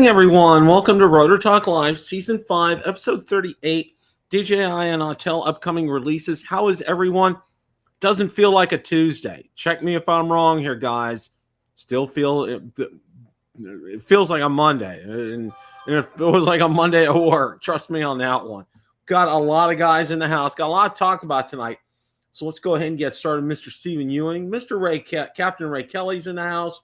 evening, everyone. Welcome to Rotor Talk Live, Season 5, Episode 38, DJI and Autel Upcoming Releases. How is everyone? Doesn't feel like a Tuesday. Check me if I'm wrong here, guys. Still it feels like a Monday. And it was like a Monday at work. Trust me on that one. Got a lot of guys in the house. Got a lot to talk about tonight. So let's go ahead and get started. Mr. Stephen Ewing, Captain Ray Kelly's in the house.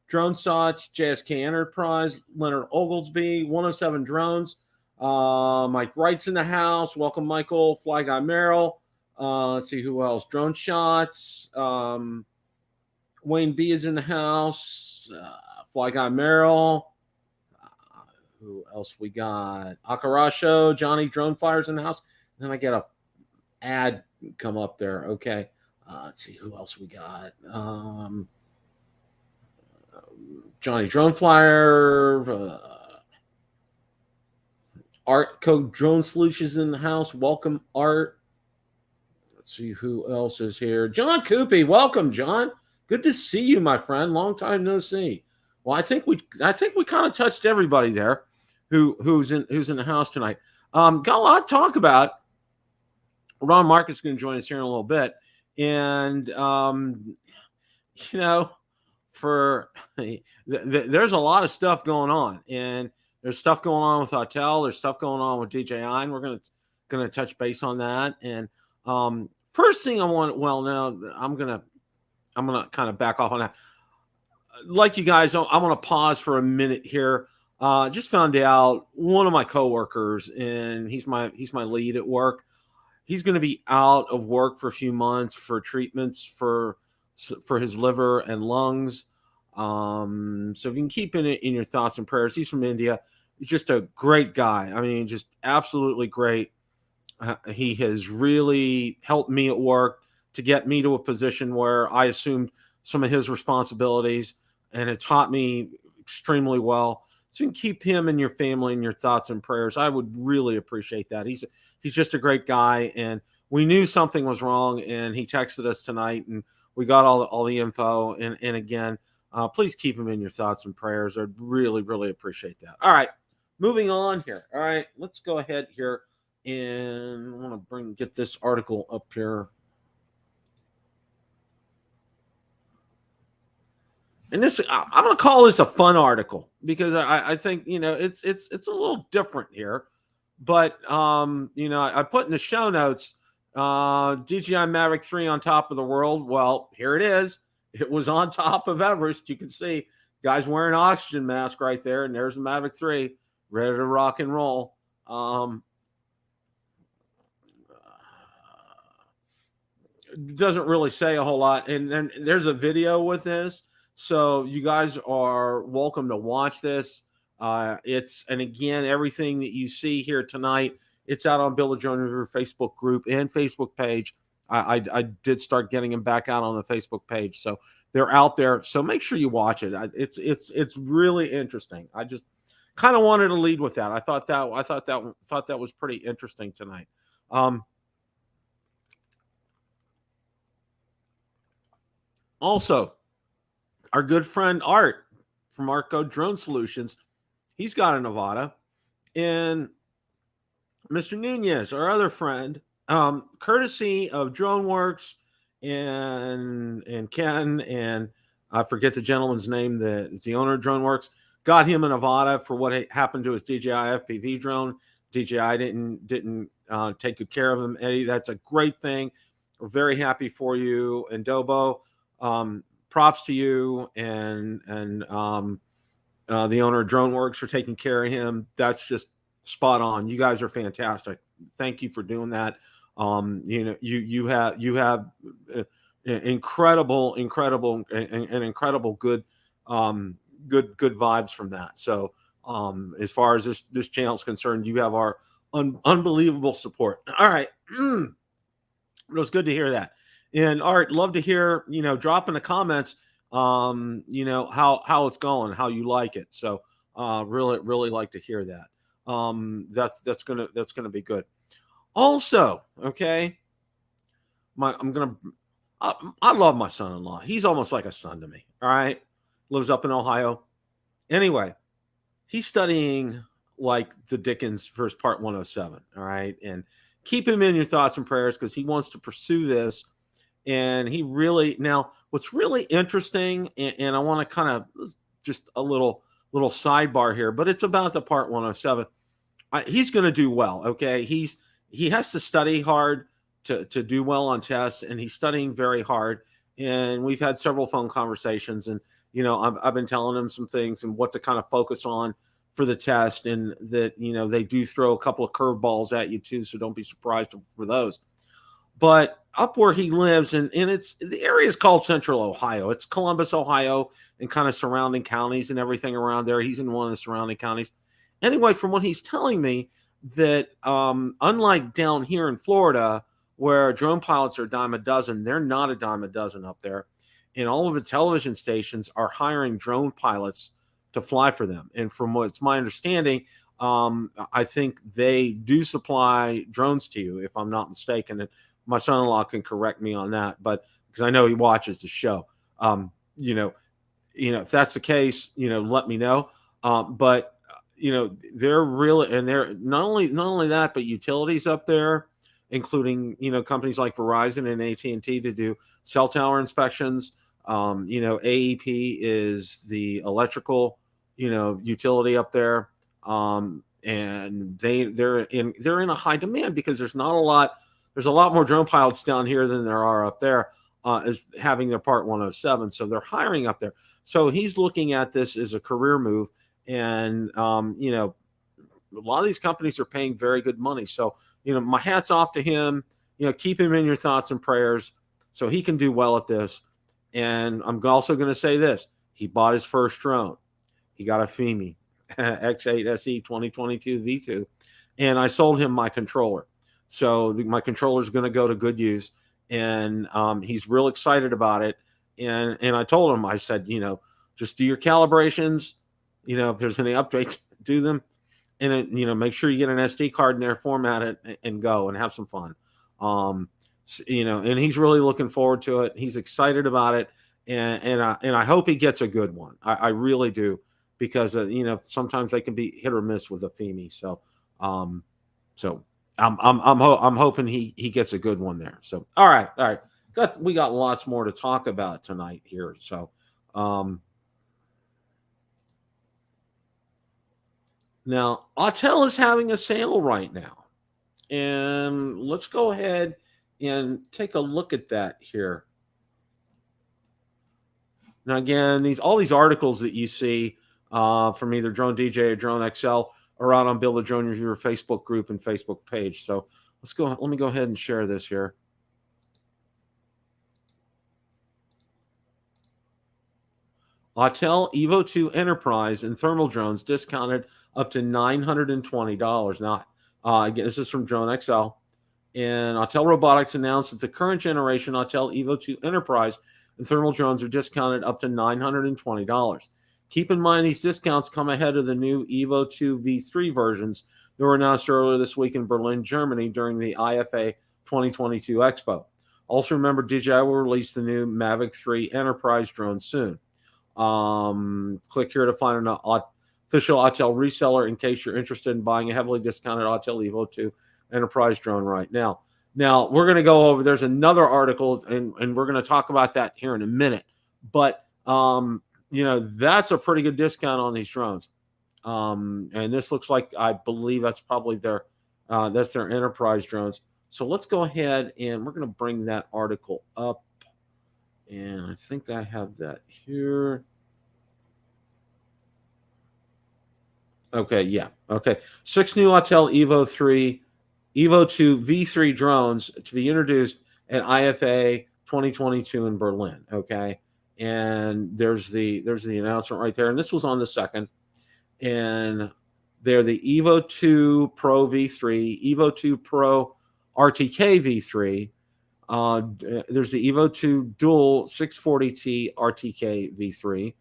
Drone Shots, JSK Enterprise, Leonard Oglesby, 107 Drones. Mike Wright's in the house. Welcome, Michael. Fly Guy Merrill. Let's see who else. Drone Shots. Wayne B is in the house. Fly Guy Merrill. Who else we got? Akarasho, Johnny Drone Fire's in the house. And then I get a ad come up there. Okay. Let's see who else we got. Johnny Drone Flyer, Art Code Drone Solutions in the house. Welcome, Art. Let's see who else is here. John Coopy, welcome, John. Good to see you, my friend. Long time no see. Well, I think we kind of touched everybody there who's in the house tonight. Got a lot to talk about. Ron Marcus is going to join us here in a little bit, and there's a lot of stuff going on, and there's stuff going on with Autel. There's stuff going on with DJI, and we're gonna touch base on that. And first thing I'm gonna kind of back off on that. Like you guys, I want to pause for a minute here. Just found out one of my coworkers, and he's my lead at work. He's going to be out of work for a few months for treatments for his liver and lungs. So if you can keep it in your thoughts and prayers. He's from India. He's just a great guy. I mean, just absolutely great. He has really helped me at work to get me to a position where I assumed some of his responsibilities, and it taught me extremely well. So you can keep him and your family in your thoughts and prayers. I would really appreciate that. He's just a great guy, and we knew something was wrong, and he texted us tonight, and we got all the info. And again, please keep him in your thoughts and prayers. I'd really, really appreciate that. All right, moving on here. All right, let's go ahead here, and I want to get this article up here. And this, I'm going to call this a fun article because I think it's a little different here. But I put in the show notes DJI Mavic 3 on top of the world. Well, here it is. It was on top of Everest. You can see guys wearing oxygen mask right there, and there's the Mavic 3 ready to rock and roll. Doesn't really say a whole lot. And then there's a video with this. So you guys are welcome to watch this. And again, everything that you see here tonight, it's out on Bill of Drone Reviewer Facebook group and Facebook page. I did start getting them back out on the Facebook page, so they're out there. So make sure you watch it. It's really interesting. I just kind of wanted to lead with that. I thought that was pretty interesting tonight. Also, our good friend Art from Art Code Drone Solutions, he's got a Nevada, and Mr. Nunez, our other friend, courtesy of DroneWorks and Ken, and I forget the gentleman's name that is the owner of DroneWorks, got him a Nevada for what happened to his DJI FPV drone. DJI didn't take good care of him, Eddie. That's a great thing. We're very happy for you, and Dobo. Props to you and the owner of DroneWorks for taking care of him. That's just spot on. You guys are fantastic. Thank you for doing that. You have incredible good vibes from that. So as far as this channel is concerned, you have our unbelievable support. All right. It was good to hear that. And Art, love to hear, drop in the comments, how it's going, how you like it. So really like to hear that. That's gonna be good. Also, okay, I love my son-in-law. He's almost like a son to me. All right, lives up in Ohio. Anyway, he's studying like the Dickens for his Part 107. All right. And keep him in your thoughts and prayers because he wants to pursue this. And he really, now, what's really interesting, and I want to kind of just a little sidebar here, but it's about the Part 107. He's going to do well. Okay. He has to study hard to do well on tests, and he's studying very hard. And we've had several phone conversations, and I've been telling him some things and what to kind of focus on for the test, and that they do throw a couple of curveballs at you too, so don't be surprised for those. But up where he lives, and it's the area is called Central Ohio. It's Columbus, Ohio, and kind of surrounding counties and everything around there. He's in one of the surrounding counties. Anyway, from what he's telling me, that unlike down here in Florida, where drone pilots are a dime a dozen, they're not a dime a dozen up there. And all of the television stations are hiring drone pilots to fly for them. And from what's my understanding, I think they do supply drones to you, if I'm not mistaken. And my son-in-law can correct me on that, but because I know he watches the show. If that's the case, let me know. But they're really, and they're not only that, but utilities up there, including companies like Verizon and AT&T to do cell tower inspections. AEP is the electrical utility up there, and they're in a high demand because there's a lot more drone pilots down here than there are up there, as having their Part 107. So they're hiring up there. So he's looking at this as a career move, and a lot of these companies are paying very good money. So my hat's off to him. Keep him in your thoughts and prayers so he can do well at this. And I'm also going to say this: he bought his first drone. He got a Fimi X8 SE 2022 V2, and I sold him my controller. So my controller is going to go to good use, and he's real excited about it. And I told him, I said, just do your calibrations. If there's any updates, do them, and make sure you get an SD card in there, format it, and go and have some fun. And he's really looking forward to it. He's excited about it, and I hope he gets a good one. I really do, because sometimes they can be hit or miss with a Fimi. So I'm hoping he gets a good one there. So all right. We got lots more to talk about tonight here. So now Autel is having a sale right now, and let's go ahead and take a look at that here. Now again, all these articles that you see from either Drone DJ or Drone XL are out on Build a Drone Reviewer Facebook group and Facebook page. So let me go ahead and share this here. Autel Evo 2 Enterprise and thermal drones discounted up to $920. Now, again, this is from Drone XL. And Autel Robotics announced that the current generation Autel Evo 2 Enterprise and thermal drones are discounted up to $920. Keep in mind, these discounts come ahead of the new Evo 2 V3 versions that were announced earlier this week in Berlin, Germany during the IFA 2022 Expo. Also remember, DJI will release the new Mavic 3 Enterprise drone soon. Click here to find an official Autel reseller in case you're interested in buying a heavily discounted Autel Evo 2 Enterprise drone right now. Now, we're going to go over, there's another article, and we're going to talk about that here in a minute. But, that's a pretty good discount on these drones. And this looks like, I believe that's probably their Enterprise drones. So let's go ahead, and we're going to bring that article up. And I think I have that here. Okay, yeah. Okay. 6 new Autel Evo 2 V3 drones to be introduced at IFA 2022 in Berlin. Okay. And there's the announcement right there. And this was on the 2nd. And they're the Evo 2 Pro V3, Evo 2 Pro RTK V3. There's the Evo 2 Dual 640T RTK V3.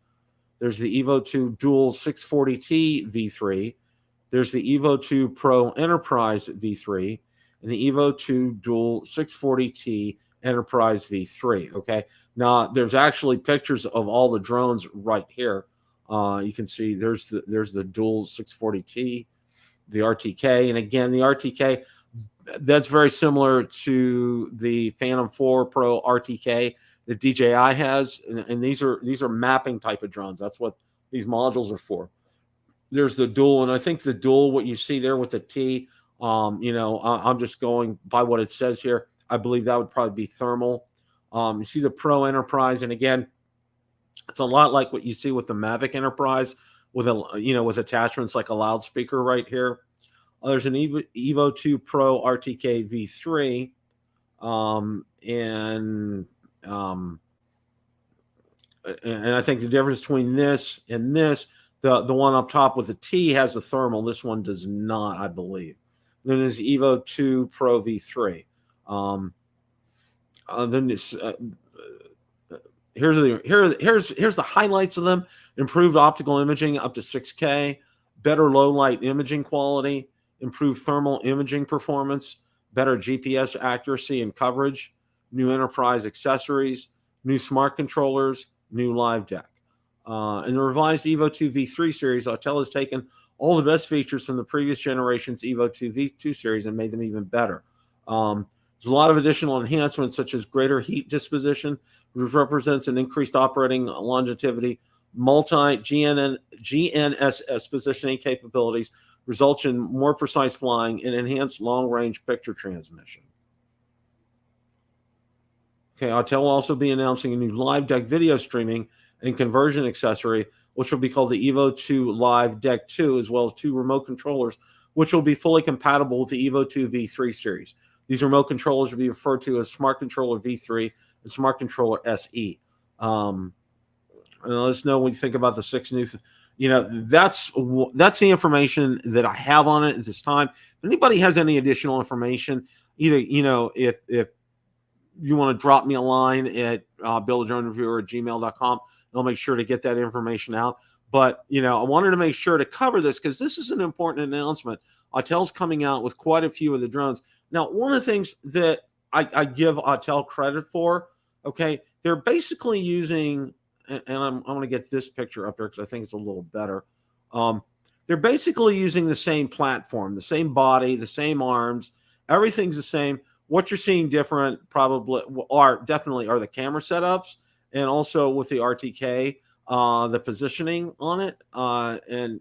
There's the Evo 2 Dual 640T V3. There's the Evo 2 Pro Enterprise V3 and the Evo 2 Dual 640T Enterprise V3. Okay. Now, there's actually pictures of all the drones right here. You can see there's the dual 640T, the RTK, and again the RTK, that's very similar to the Phantom 4 Pro RTK that DJI has, and these are mapping type of drones. That's what these modules are for. There's the dual, and I think the dual, what you see there with the T, I'm just going by what it says here. I believe that would probably be thermal. You see the Pro Enterprise, and again, it's a lot like what you see with the Mavic Enterprise, with with attachments like a loudspeaker right here. There's an Evo 2 Pro RTK V3, and I think the difference between this and this, the one up top with the T has a thermal. This one does not, I believe. Then there's Evo 2 Pro V3. Then this, here's the highlights of them: improved optical imaging up to 6K, better low light imaging quality, improved thermal imaging performance, better GPS accuracy and coverage, new enterprise accessories, new smart controllers, new live deck. In the revised Evo 2 V3 series, Autel has taken all the best features from the previous generation's Evo 2 V2 series and made them even better. There's a lot of additional enhancements, such as greater heat disposition, which represents an increased operating longevity, GNSS positioning capabilities, results in more precise flying, and enhanced long-range picture transmission. Okay, Autel will also be announcing a new live deck video streaming and conversion accessory, which will be called the Evo 2 Live Deck 2, as well as 2 remote controllers, which will be fully compatible with the Evo 2 V3 series. These remote controllers will be referred to as Smart Controller V3 and Smart Controller SE. And let us know what you think about the 6 new. That's the information that I have on it at this time. If anybody has any additional information, either if you want to drop me a line at BillTheDroneReviewer@gmail.com, I'll make sure to get that information out. But I wanted to make sure to cover this because this is an important announcement. Autel's coming out with quite a few of the drones. Now, one of the things that I give Autel credit for, okay, they're basically using, and I'm going to get this picture up there because I think it's a little better. They're basically using the same platform, the same body, the same arms. Everything's the same. What you're seeing different definitely are the camera setups, and also with the RTK, the positioning on it, and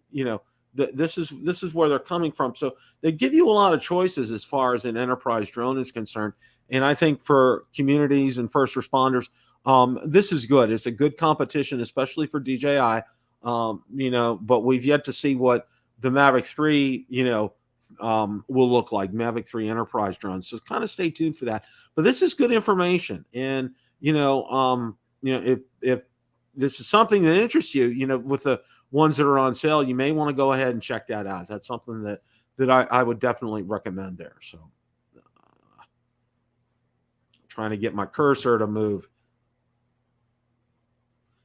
this is where they're coming from. So they give you a lot of choices as far as an enterprise drone is concerned. And I think for communities and first responders, this is good. It's a good competition, especially for DJI. But we've yet to see what the Mavic 3, will look like, Mavic 3 enterprise drones. So kind of stay tuned for that. But this is good information. And, if this is something that interests you, with the ones that are on sale, you may want to go ahead and check that out. That's something that I would definitely recommend there. So trying to get my cursor to move.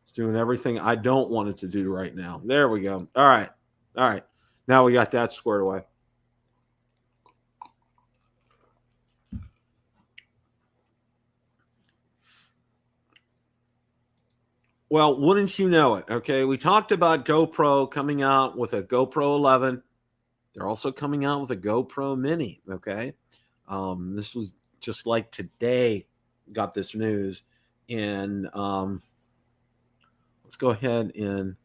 It's doing everything I don't want it to do right now. There we go. All right. Now we got that squared away. Well, wouldn't you know it? Okay, we talked about GoPro coming out with a GoPro 11. They're also coming out with a GoPro Mini. Okay, this was just like today. Got this news, and let's go ahead and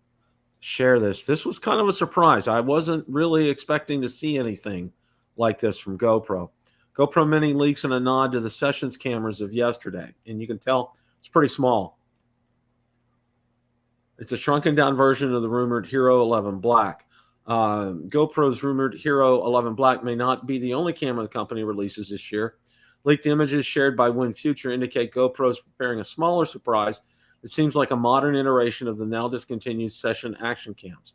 share this. This was kind of a surprise. I wasn't really expecting to see anything like this from GoPro. GoPro Mini leaks in a nod to the Sessions cameras of yesterday, and you can tell it's pretty small. It's a shrunken down version of the rumored Hero 11 Black. GoPro's rumored Hero 11 Black may not be the only camera the company releases this year. Leaked images shared by WinFuture indicate GoPro is preparing a smaller surprise. It seems like a modern iteration of the now discontinued Session action cams.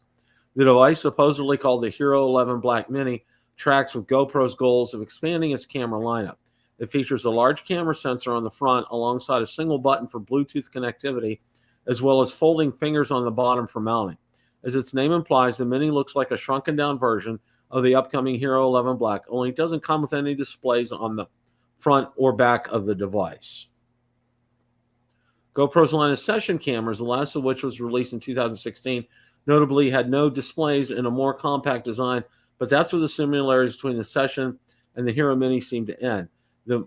The device, supposedly called the Hero 11 Black Mini, tracks with GoPro's goals of expanding its camera lineup. It features a large camera sensor on the front alongside a single button for Bluetooth connectivity, as well as folding fingers on the bottom for mounting. As its name implies, the Mini looks like a shrunken down version of the upcoming Hero 11 Black, only it doesn't come with any displays on the front or back of the device. GoPro's line of Session cameras, the last of which was released in 2016, notably had no displays and a more compact design, but that's where the similarities between the Session and the Hero Mini seem to end.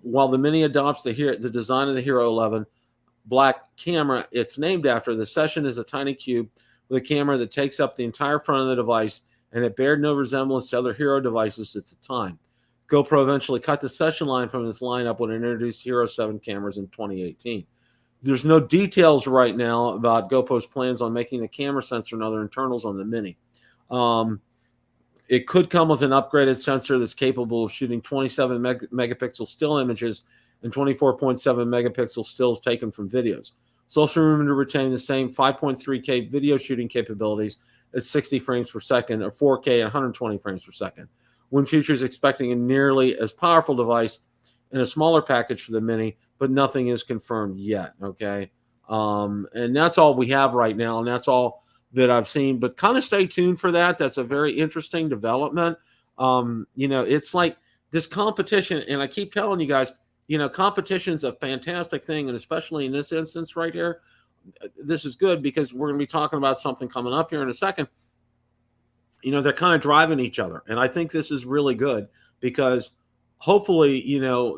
While the Mini adopts the design of the Hero 11 black camera it's named after, the Session is a tiny cube with a camera that takes up the entire front of the device, and it bared no resemblance to other Hero devices at the time. GoPro eventually cut the Session line from its lineup when it introduced Hero 7 cameras in 2018. There's no details right now about GoPro's plans on making the camera sensor and other internals on the Mini. It could come with an upgraded sensor that's capable of shooting 27 megapixel still images and 24.7 megapixel stills taken from videos. It's also rumored to retain the same 5.3K video shooting capabilities at 60 frames per second or 4K at 120 frames per second. WinFuture is expecting a nearly as powerful device in a smaller package for the Mini, but nothing is confirmed yet, okay? And that's all we have right now, and that's all that I've seen. But kind of stay tuned for that. That's a very interesting development. It's like this competition, and I keep telling you guys, competition is a fantastic thing, and especially in this instance right here, this is good because we're going to be talking about something coming up here in a second. They're kind of driving each other, and I think this is really good because hopefully,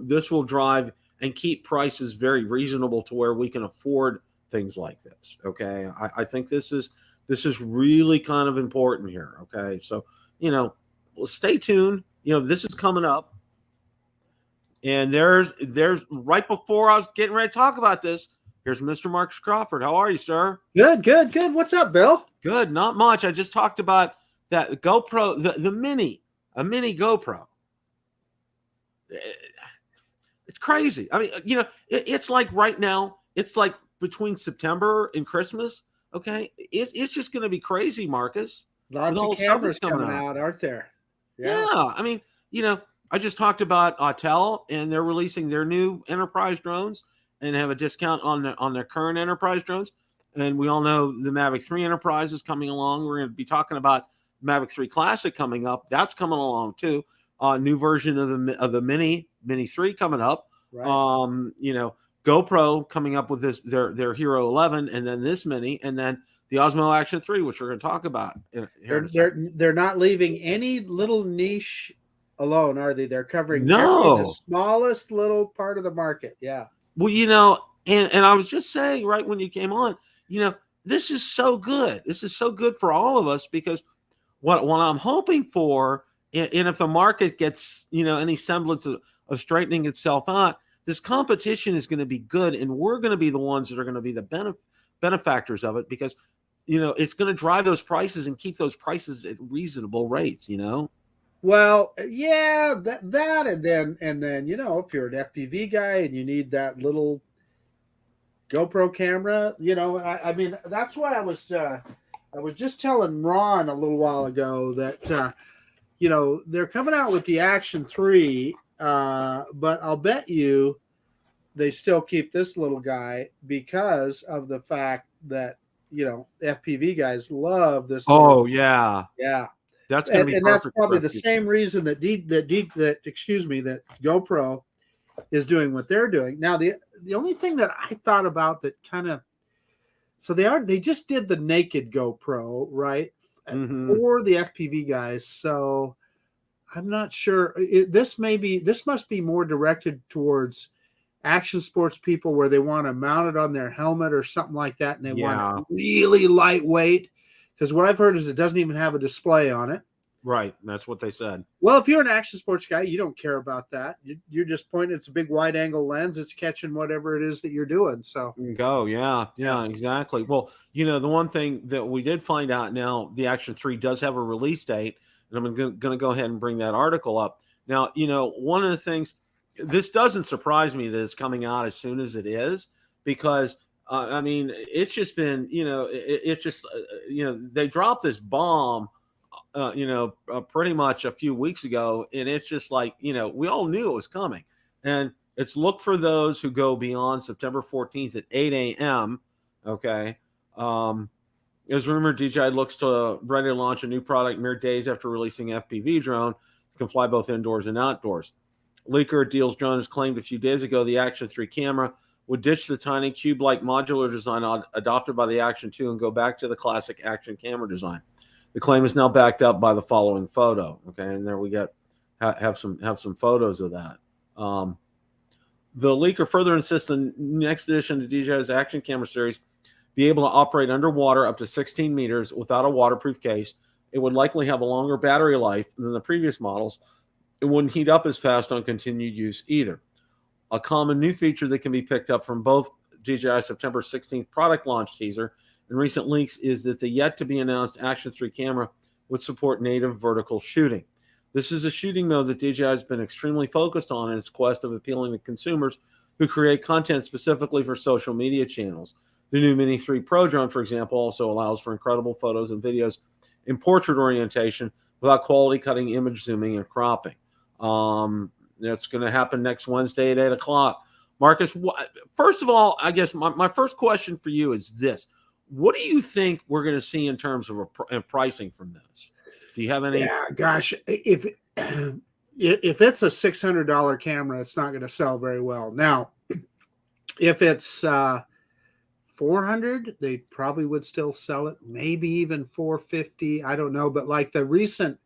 this will drive and keep prices very reasonable to where we can afford things like this. Okay, I think this is really kind of important here. Okay, so stay tuned. This is coming up. And there's right before I was getting ready to talk about this, here's Mr. Marcus Crawford. How are you, sir? Good. What's up, Bill? Good. Not much. I just talked about that GoPro, the Mini, a Mini GoPro. It's crazy. I mean, it's like right now, it's like between September and Christmas. Okay, it's just going to be crazy, Marcus. Lots of cameras coming out, aren't there? Yeah. I mean, I just talked about Autel, and they're releasing their new enterprise drones and have a discount on their current enterprise drones. And we all know the Mavic 3 Enterprise is coming along. We're going to be talking about Mavic 3 Classic coming up. That's coming along too. New version of the Mini 3 coming up. Right. GoPro coming up with their Hero 11, and then this Mini, and then the Osmo Action 3, which we're going to talk about. They're not leaving any little niche alone, are they? They're covering the smallest little part of the market. Yeah. Well, and I was just saying right when you came on, this is so good. This is so good for all of us because what I'm hoping for, and if the market gets, any semblance of straightening itself out, this competition is going to be good, and we're going to be the ones that are going to be the benefactors of it because, it's going to drive those prices and keep those prices at reasonable rates, Well, yeah, that and then if you're an FPV guy and you need that little GoPro camera, I mean that's why I was just telling Ron a little while ago that they're coming out with the Action 3, but I'll bet you they still keep this little guy because of the fact that FPV guys love this. Oh yeah. That's going to be perfect. That's probably the same reason that that GoPro is doing what they're doing. Now, the only thing that I thought about that kind of, so they just did the naked GoPro, right? Mm-hmm. For the FPV guys. So I'm not sure. This must be more directed towards action sports people where they want to mount it on their helmet or something like that, and they want it really lightweight. Because what I've heard is it doesn't even have a display on it. Right. That's what they said. Well, if you're an action sports guy, you don't care about that. You're just pointing. It's a big wide angle lens. It's catching whatever it is that you're doing. So go. Yeah, exactly. Well, the one thing that we did find out now, the Action 3 does have a release date, and I'm going to go ahead and bring that article up. Now, one of the things, this doesn't surprise me that it's coming out as soon as it is because I mean, it's just been, it's just, they dropped this bomb, pretty much a few weeks ago. And it's just like, we all knew it was coming. And it's look for those who go beyond September 14th at 8 a.m. Okay. As rumored, DJI looks to ready to launch a new product mere days after releasing FPV drone. It can fly both indoors and outdoors. Leaker Deals Drones claimed a few days ago the Action 3 camera would ditch the tiny cube-like modular design adopted by the Action 2 and go back to the classic Action camera design. The claim is now backed up by the following photo. Okay, and there we get have some photos of that. The leaker further insists the next edition to DJI's Action camera series be able to operate underwater up to 16 meters without a waterproof case. It would likely have a longer battery life than the previous models. It wouldn't heat up as fast on continued use either. A common new feature that can be picked up from both DJI September 16th product launch teaser and recent leaks is that the yet-to-be-announced Action 3 camera would support native vertical shooting. This is a shooting mode that DJI has been extremely focused on in its quest of appealing to consumers who create content specifically for social media channels. The new Mini 3 Pro drone, for example, also allows for incredible photos and videos in portrait orientation without quality cutting, image zooming, and cropping. That's going to happen next Wednesday at 8 o'clock. Marcus, first of all, I guess my first question for you is this. What do you think we're going to see in terms of pricing from this? Do you have any? Yeah, gosh, if it's a $600 camera, it's not going to sell very well. Now, if it's $400, they probably would still sell it. Maybe even $450. I don't know. But like the recent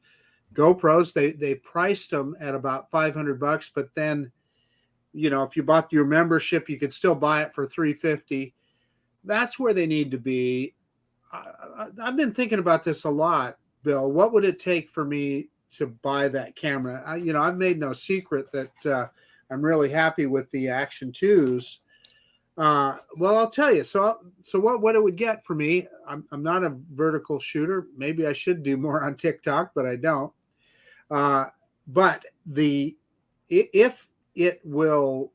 GoPros, they priced them at about $500. But then, you know, if you bought your membership, you could still buy it for $350. That's where they need to be. I've been thinking about this a lot, Bill. What would it take for me to buy that camera? I've made no secret that I'm really happy with the Action 2s. Well, I'll tell you. So what it would get for me, I'm not a vertical shooter. Maybe I should do more on TikTok, but I don't. But if it will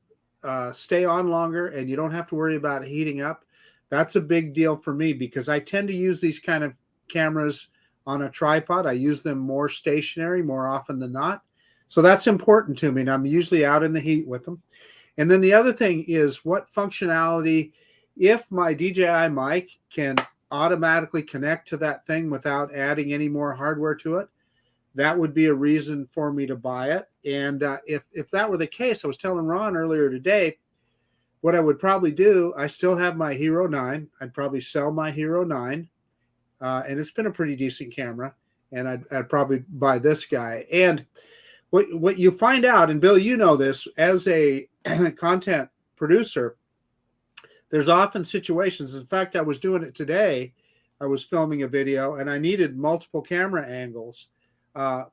stay on longer and you don't have to worry about it heating up, that's a big deal for me because I tend to use these kind of cameras on a tripod. I use them more stationary more often than not. So that's important to me. And I'm usually out in the heat with them. And then the other thing is what functionality, if my DJI mic can automatically connect to that thing without adding any more hardware to it, that would be a reason for me to buy it. And if that were the case, I was telling Ron earlier today, what I would probably do, I still have my Hero 9. I'd probably sell my Hero 9. And it's been a pretty decent camera. And I'd probably buy this guy. And what you find out, and Bill, you know this, as a content producer, there's often situations. In fact, I was doing it today. I was filming a video and I needed multiple camera angles.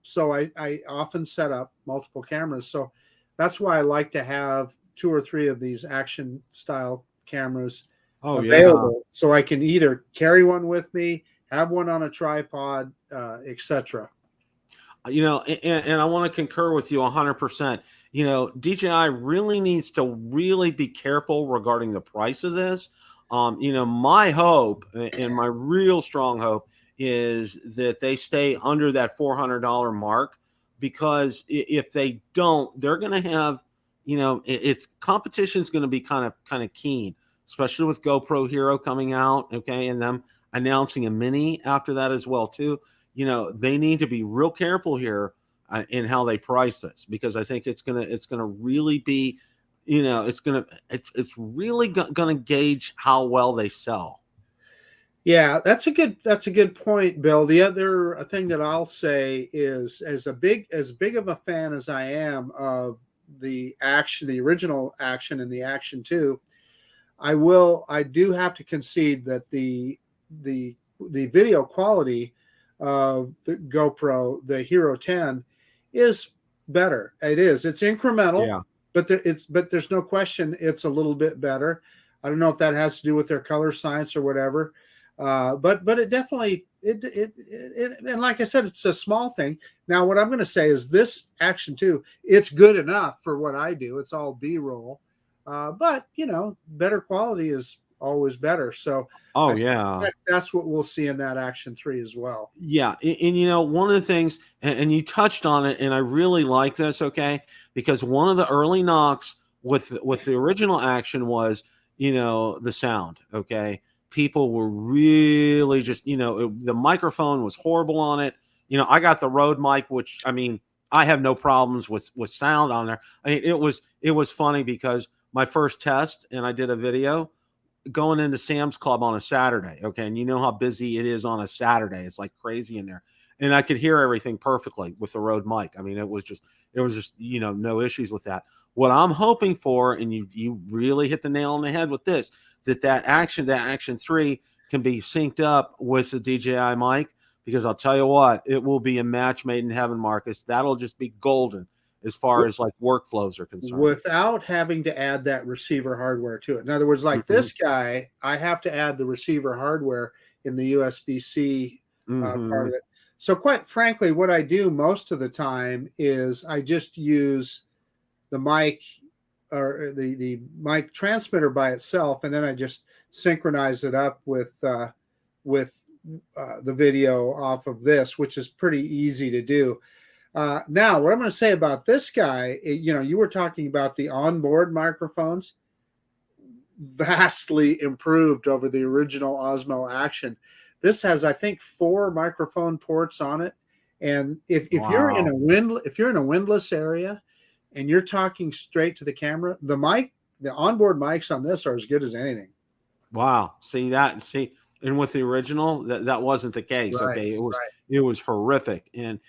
So I often set up multiple cameras. So that's why I like to have 2 or 3 of these Action style cameras available. Yeah. So I can either carry one with me, have one on a tripod, etc. And I want to concur with you 100%. DJI really needs to really be careful regarding the price of this. My hope and my real strong hope is that they stay under that $400 mark, because if they don't, they're going to have, it's competition is going to be kind of keen, especially with GoPro Hero coming out. Okay. And them announcing a Mini after that as well too. They need to be real careful here in how they price this, because I think it's gonna really be, it's really gonna gauge how well they sell. Yeah, that's a good point, Bill. The other thing that I'll say is, as big of a fan as I am of the original Action and the Action 2, I do have to concede that the video quality of the GoPro, the Hero 10, is better. It's incremental, yeah. But there's no question it's a little bit better. I don't know if that has to do with their color science or whatever, but it definitely and like I said, it's a small thing. Now, what I'm going to say is this Action 2, it's good enough for what I do. It's all B-roll, but better quality is always better. So that's what we'll see in that Action 3 as well. Yeah. And one of the things, and you touched on it, and I really like this, okay, because one of the early knocks with the original Action was, the sound, okay. People were really just, the microphone was horrible on it. I got the Rode mic, which, I mean, I have no problems with sound on there. I mean, it was funny because my first test, and I did a video going into Sam's Club on a Saturday. Okay. And you know how busy it is on a Saturday. It's like crazy in there. And I could hear everything perfectly with the Rode mic. I mean, it was just, no issues with that. What I'm hoping for, and you really hit the nail on the head with this, that Action 3 can be synced up with the DJI mic, because I'll tell you what, it will be a match made in heaven, Marcus. That'll just be golden as far as like workflows are concerned. Without having to add that receiver hardware to it. In other words, like this guy, I have to add the receiver hardware in the USB-C part of it. So quite frankly, what I do most of the time is I just use the mic or the mic transmitter by itself, and then I just synchronize it up with the video off of this, which is pretty easy to do. Now, what I'm going to say about this guy, you were talking about the onboard microphones, vastly improved over the original Osmo Action. This has, I think, 4 microphone ports on it, and if you're in a windless area and you're talking straight to the camera, the onboard mics on this are as good as anything. Wow, and with the original, that wasn't the case. Right, okay, it was horrific, and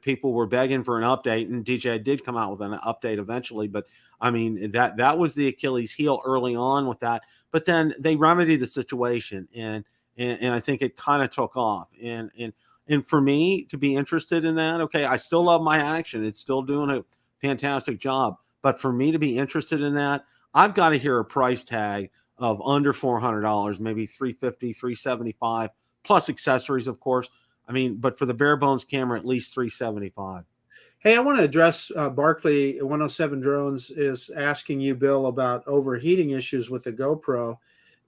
people were begging for an update, and DJI did come out with an update eventually. But I mean, that was the Achilles heel early on with that. But then they remedied the situation, and I think it kind of took off. And for me to be interested in that, okay, I still love my Action; it's still doing a fantastic job. But for me to be interested in that, I've got to hear a price tag of under $400, maybe $350, $375, plus accessories, of course. I mean, but for the bare bones camera, at least $375. Hey, I want to address Barkley 107 Drones is asking you, Bill, about overheating issues with the GoPro.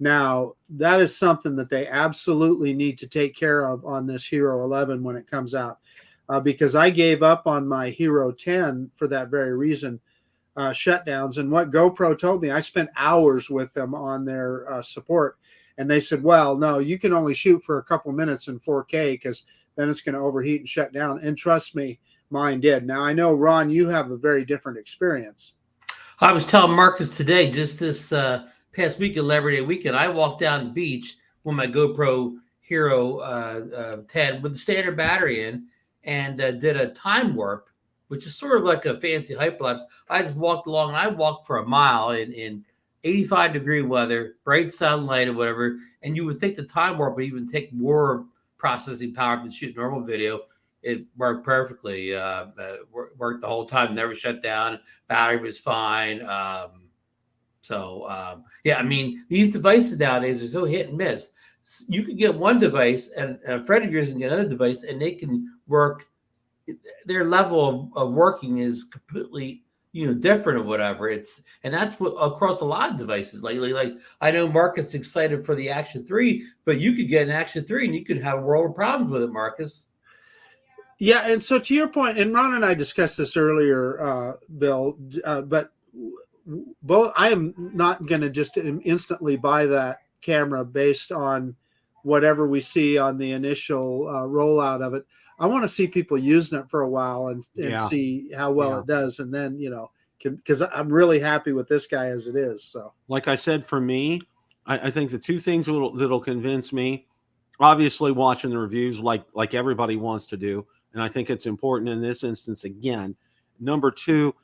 Now, that is something that they absolutely need to take care of on this Hero 11 when it comes out, because I gave up on my Hero 10 for that very reason. Shutdowns. And what GoPro told me, I spent hours with them on their support, and they said, well, no, you can only shoot for a couple minutes in 4K because then it's going to overheat and shut down. And trust me, mine did. Now, I know, Ron, you have a very different experience. I was telling Marcus today, just this past weekend, Labor Day weekend, I walked down the beach with my GoPro Hero 10 with the standard battery in, and did a time warp, which is sort of like a fancy hyperlapse. I just walked along, and I walked for a mile in 85-degree weather, bright sunlight or whatever, and you would think the time warp would even take more processing power than shoot normal video. It worked perfectly. Worked the whole time, never shut down. Battery was fine. Yeah, I mean, these devices nowadays are so hit and miss. You can get one device, and a friend of yours can get another device, and they can work. Their level of working is completely, different or whatever. And that's what across a lot of devices lately. Like I know Marcus excited for the Action 3, but you could get an Action 3 and you could have a world of problems with it, Marcus. Yeah, and so to your point, and Ron and I discussed this earlier, Bill, but both I am not going to just instantly buy that camera based on whatever we see on the initial rollout of it. I want to see people using it for a while and see how well it does. And then, because I'm really happy with this guy as it is. So, like I said, for me, I think the two things that'll convince me, obviously watching the reviews like everybody wants to do. And I think it's important in this instance, again. Number two,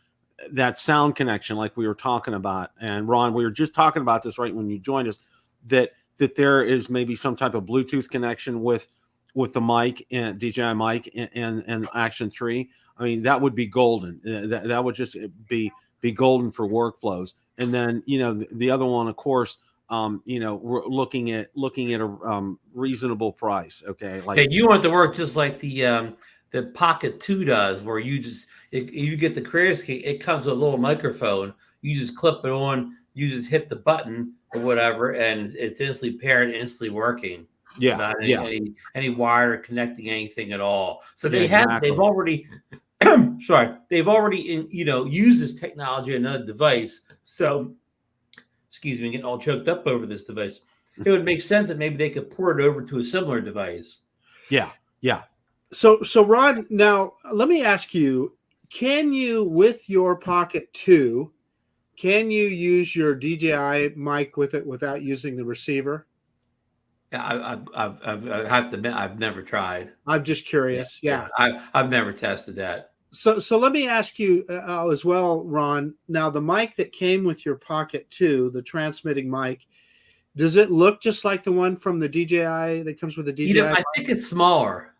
that sound connection, like we were talking about. And Ron, we were just talking about this right when you joined us, that there is maybe some type of Bluetooth connection with the mic and DJI mic and Action 3. I mean, that would be golden. That would just be golden for workflows. And then, the other one, of course, we're looking at a reasonable price. Okay. Like, hey, you want to work just like the Pocket 2 does, where you get the Creator's Key, it comes with a little microphone. You just clip it on, you just hit the button or whatever, and it's instantly paired, instantly working. Yeah, without any wire connecting anything at all. So they've already they've already used this technology in another device. So, excuse me, getting all choked up over this device. It would make sense that maybe they could port it over to a similar device. Yeah. So Rod, now let me ask you: can you, with your Pocket 2, can you use your DJI mic with it without using the receiver? Yeah, I have to admit, I've never tried. I'm just curious. Yeah. I've never tested that. So let me ask you as well, Ron. Now, the mic that came with your Pocket 2, the transmitting mic, does it look just like the one from the DJI that comes with the DJI? I think it's smaller.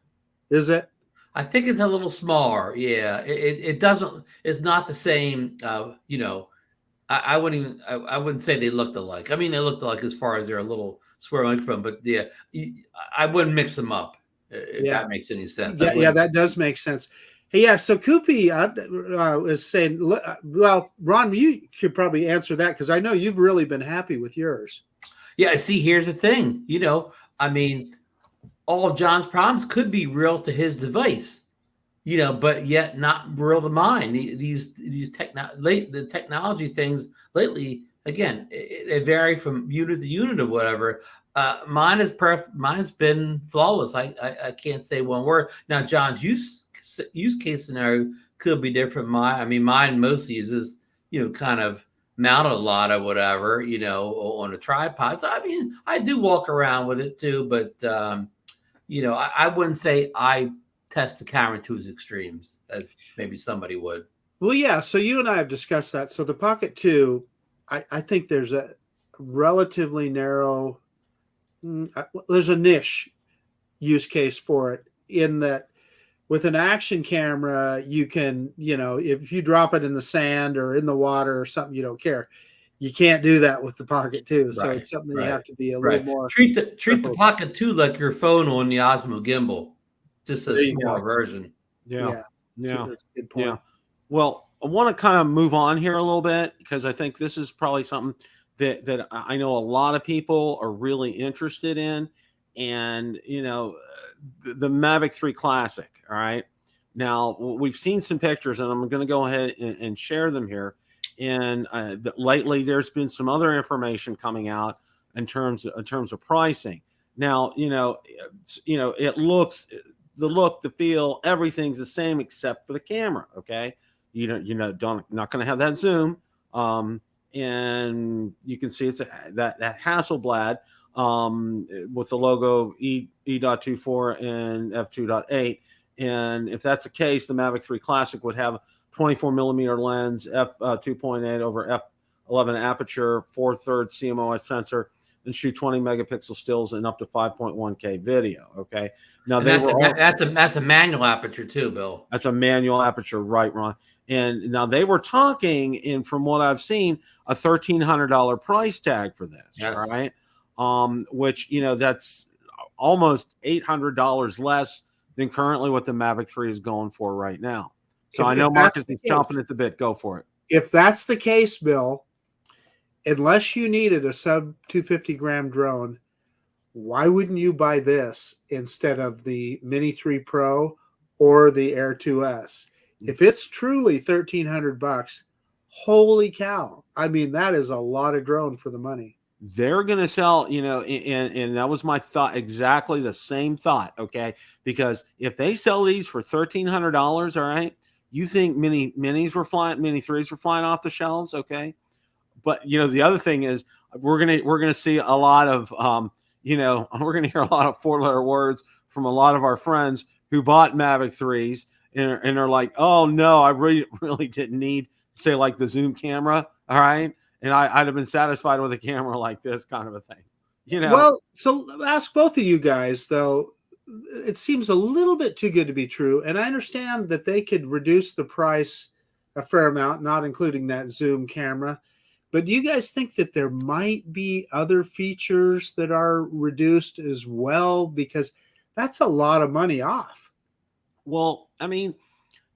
Is it? I think it's a little smaller. Yeah, it doesn't. It's not the same. I wouldn't say they looked alike. I mean, they looked alike as far as they're a little square microphone, but yeah, I wouldn't mix them up. If that makes any sense. Yeah, that does make sense. Hey, yeah, so Koopy is saying, well, Ron, you could probably answer that because I know you've really been happy with yours. Yeah, see, here's the thing. I mean, all of John's problems could be real to his device, but yet not real to mine. The technology things lately, again, they vary from unit to unit or whatever. Mine is perfect. Mine's been flawless. I can't say one word. Now, John's use case scenario could be different. Mine mostly uses, kind of mounted a lot or whatever, on a tripod. So, I mean, I do walk around with it too, but, I wouldn't say I test the camera to its extremes as maybe somebody would. Well, yeah. So you and I have discussed that. So the Pocket 2, I think there's a relatively narrow, there's a niche use case for it in that with an action camera, you can, if you drop it in the sand or in the water or something, you don't care. You can't do that with the Pocket 2. So it's something that you have to be a little more. Treat the Pocket 2 like your phone on the Osmo gimbal, just a smaller version. Yeah. So that's a good point. Yeah. Well, I want to kind of move on here a little bit because I think this is probably something that I know a lot of people are really interested in. And, the Mavic 3 Classic. All right. Now, we've seen some pictures, and I'm going to go ahead and share them here. And lately, there's been some other information coming out in terms of pricing. Now, it looks, the look, the feel, everything's the same except for the camera. Okay, not going to have that zoom, and you can see it's that Hasselblad with the logo E.24 and f2.8. And if that's the case, the Mavic 3 Classic would have 24 millimeter lens, f2.8 over f11 aperture, 4/3 CMOS sensor, and shoot 20 megapixel stills and up to 5.1K video. Okay. Now that's a manual aperture too, Bill. That's a manual aperture, right, Ron? And now they were talking, and from what I've seen, a $1,300 price tag for this. Yes. All right. Which, that's almost $800 less than currently what the Mavic 3 is going for right now. So I know Marcus is chomping at the bit. Go for it. If that's the case, Bill, unless you needed a sub 250 gram drone, why wouldn't you buy this instead of the Mini 3 Pro or the Air 2S? If it's truly $1,300, holy cow. I mean, that is a lot of drone for the money. They're going to sell, and that was my thought, exactly the same thought. Okay. Because if they sell these for $1,300, all right, you think Mini 3s were flying off the shelves. Okay. But, the other thing is we're going to see a lot of, we're going to hear a lot of 4-letter words from a lot of our friends who bought Mavic 3s and are like, oh no, I really didn't need, say, like the zoom camera. All right. And I'd have been satisfied with a camera like this, kind of a thing. Well, so ask both of you guys, though. It seems a little bit too good to be true. And I understand that they could reduce the price a fair amount, not including that zoom camera. But do you guys think that there might be other features that are reduced as well? Because that's a lot of money off. Well, I mean,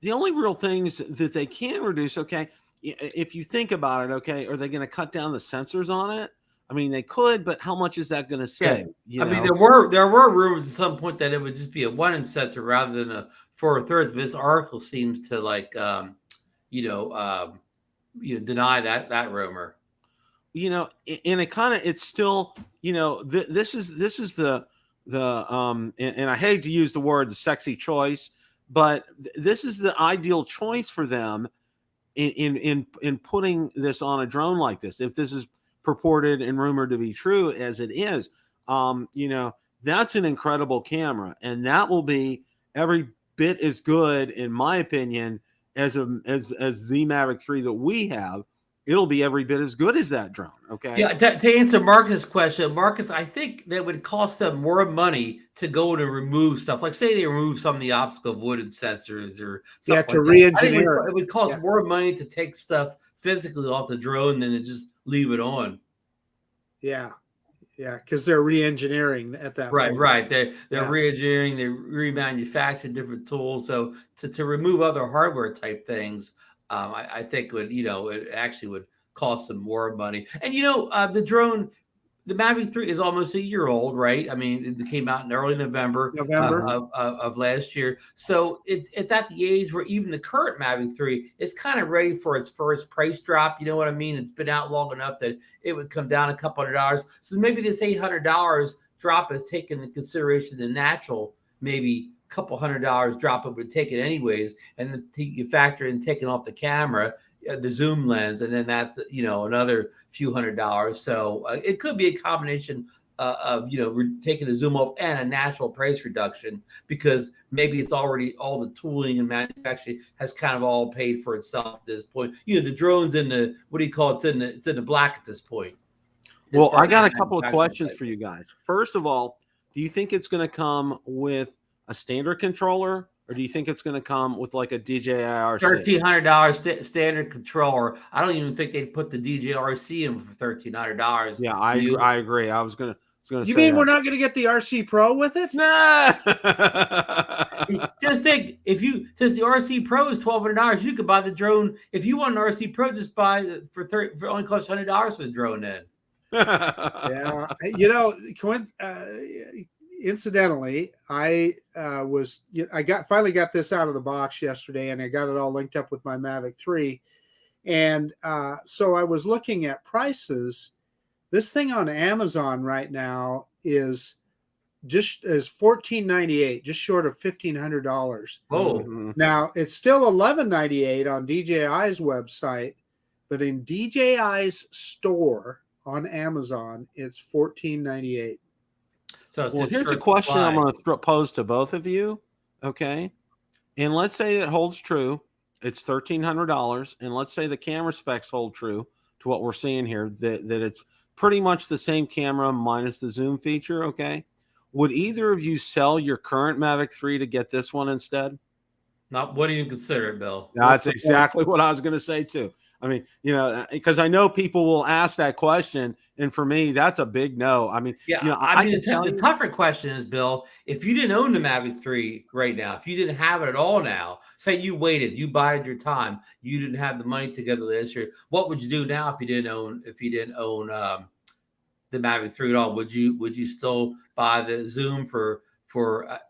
the only real things that they can reduce, okay, if you think about it, okay, are they going to cut down the sensors on it? I mean, they could, but how much is that going to save? I mean, there were rumors at some point that it would just be a 1-inch sensor rather than a 4/3. But this article seems to deny that rumor. And it's still, this is the and I hate to use the word the sexy choice, but this is the ideal choice for them in putting this on a drone like this, if this is purported and rumored to be true as it is, that's an incredible camera, and that will be every bit as good, in my opinion, as the Mavic 3 that we have. It'll be every bit as good as that drone. Okay. Yeah. To answer Marcus' question, Marcus, I think that would cost them more money to go to remove stuff. Like say they remove some of the obstacle avoidance sensors or something. To re-engineer it would cost more money to take stuff physically off the drone than to just leave it on. Yeah. Yeah, because they're re-engineering at that point. Right. They're re-engineering, they remanufacture different tools. So to remove other hardware type things, I think it actually would cost them more money. And the drone, the Mavic 3 is almost a year old, right? I mean, it came out in early November. Of last year. So it's at the age where even the current Mavic 3 is kind of ready for its first price drop. You know what I mean? It's been out long enough that it would come down a couple $100. So maybe this $800 drop is taken into consideration the natural, maybe a couple $100 drop it would take it anyways. And then you factor in taking off the camera, the zoom lens, and then that's another few $100. So it could be a combination of taking the zoom off and a natural price reduction, because maybe it's already all the tooling and manufacturing has kind of all paid for itself at this point. The drone's in the it's in the black at this point. Well, I got a couple of questions for you guys. First of all, do you think it's going to come with a standard controller, or do you think it's going to come with like a DJI RC? $1,300 standard controller. I don't even think they'd put the DJI RC in for $1,300. Yeah, I agree. I was gonna You say mean we're not going to get the RC Pro with it? Nah. Just think, since the RC Pro is $1,200, you could buy the drone. If you want an RC Pro, just buy for only costs $100 for the drone. Then. Yeah, incidentally, I finally got this out of the box yesterday, and I got it all linked up with my Mavic 3, and so I was looking at prices. This thing on Amazon right now is $1,498, just short of $1,500. Oh, now it's still $1,198 on DJI's website, but in DJI's store on Amazon, it's $1,498. So here's a question I'm going to pose to both of you. Okay. And let's say it holds true. It's $1,300. And let's say the camera specs hold true to what we're seeing here, that it's pretty much the same camera minus the zoom feature. Okay. Would either of you sell your current Mavic 3 to get this one instead? What do you consider it, Bill? That's exactly what I was going to say too. I mean, because I know people will ask that question, and for me, that's a big no. I mean, the tougher question is, Bill, if you didn't own the Mavic 3 right now, if you didn't have it at all now, say you waited, you bided your time, you didn't have the money together this year, what would you do now if you didn't own the Mavic 3 at all? Would you still buy the zoom for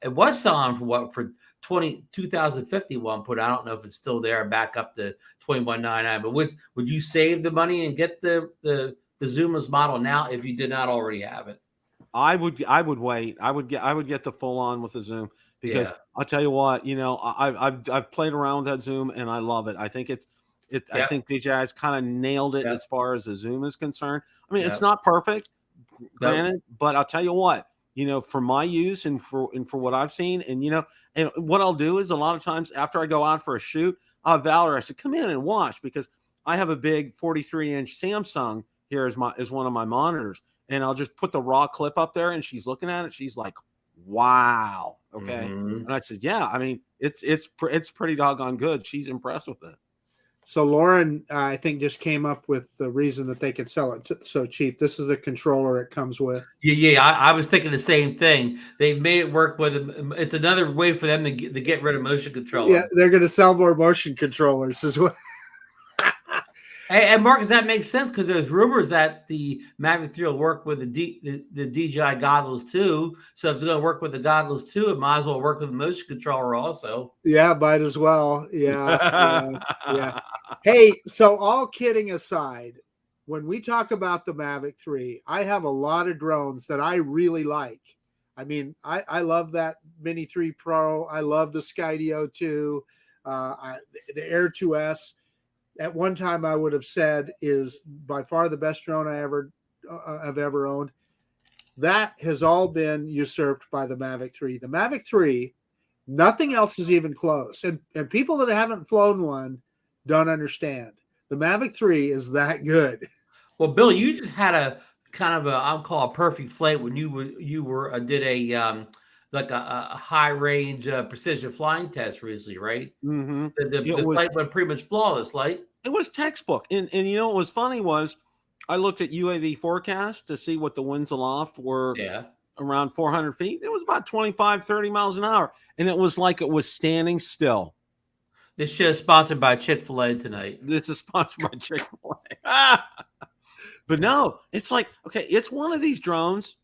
it was selling for 2051 put? I don't know if it's still there, back up to 2199. But would you save the money and get the zoomless model now if you did not already have it? I would wait. I would get the full on with the zoom, because I'll tell you what, I've played around with that zoom and I love it. I think I think DJI's kind of nailed it as far as the zoom is concerned. I mean, it's not perfect, granted, but I'll tell you what, for my use and for what I've seen, and what I'll do is a lot of times after I go out for a shoot, I'll have Valerie, I said, come in and watch, because I have a big 43-inch Samsung here as one of my monitors, and I'll just put the raw clip up there, and she's looking at it. She's like, wow. Okay. And I said, yeah, I mean, it's pretty doggone good. She's impressed with it. So Lauren, I think, just came up with the reason that they could sell it so cheap. This is the controller it comes with. Yeah. I was thinking the same thing. They've made it work with them. It's another way for them to get rid of motion controllers. Yeah, they're going to sell more motion controllers as well. And Marcus, that makes sense, because there's rumors that the Mavic 3 will work with the DJI goggles too. So if it's going to work with the goggles too, it might as well work with the motion controller also. Yeah, might as well. Yeah. Hey, so all kidding aside, when we talk about the Mavic 3, I have a lot of drones that I really like. I mean, I love that Mini 3 Pro. I love the Skydio 2, the Air 2S. at one time I would have said is by far the best drone I've ever owned. That has all been usurped by the Mavic 3. The Mavic 3, nothing else is even close. And people that haven't flown one don't understand. The Mavic 3 is that good. Well, Bill, you just had a kind of I'll call a perfect flight when you were did a like a high range precision flying test recently, right? Mm-hmm. The flight went pretty much flawless, like. It was textbook. And you know what was funny was I looked at UAV forecast to see what the winds aloft were around 400 feet. It was about 25, 30 miles an hour. And it was like it was standing still. This show is sponsored by Chick-fil-A tonight. This is sponsored by Chick-fil-A. But no, it's like, okay, it's one of these drones.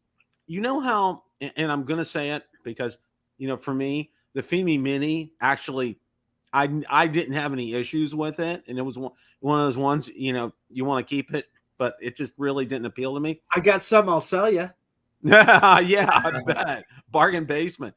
You know how, and I'm going to say it because, you know, for me, the Fimi Mini actually, I didn't have any issues with it. And it was one of those ones, you know, you want to keep it, but it just really didn't appeal to me. I got some, I'll sell you. Yeah, I bet. Bargain basement.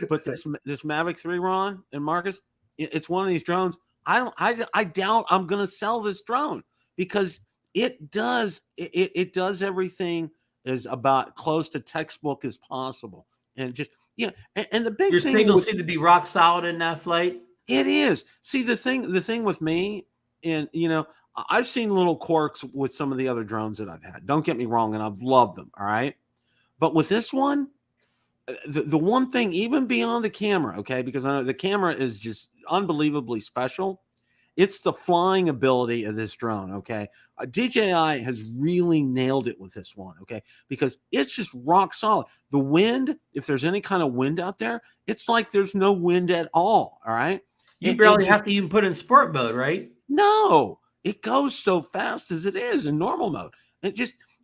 But this Mavic 3, Ron and Marcus, it's one of these drones. I doubt I'm going to sell this drone because it does everything is about close to textbook as possible. And just, yeah. And the big your thing signals seem to be rock solid in that flight. It is. See, the thing with me, and you know, I've seen little quirks with some of the other drones that I've had. Don't get me wrong, and I've loved them. All right. But with this one, the one thing, even beyond the camera, okay, because I know the camera is just unbelievably special. It's the flying ability of this drone, okay? DJI has really nailed it with this one, okay? Because it's just rock solid. The wind, if there's any kind of wind out there, it's like there's no wind at all right? You barely have to even put in sport mode, right? No, it goes so fast as it is in normal mode. And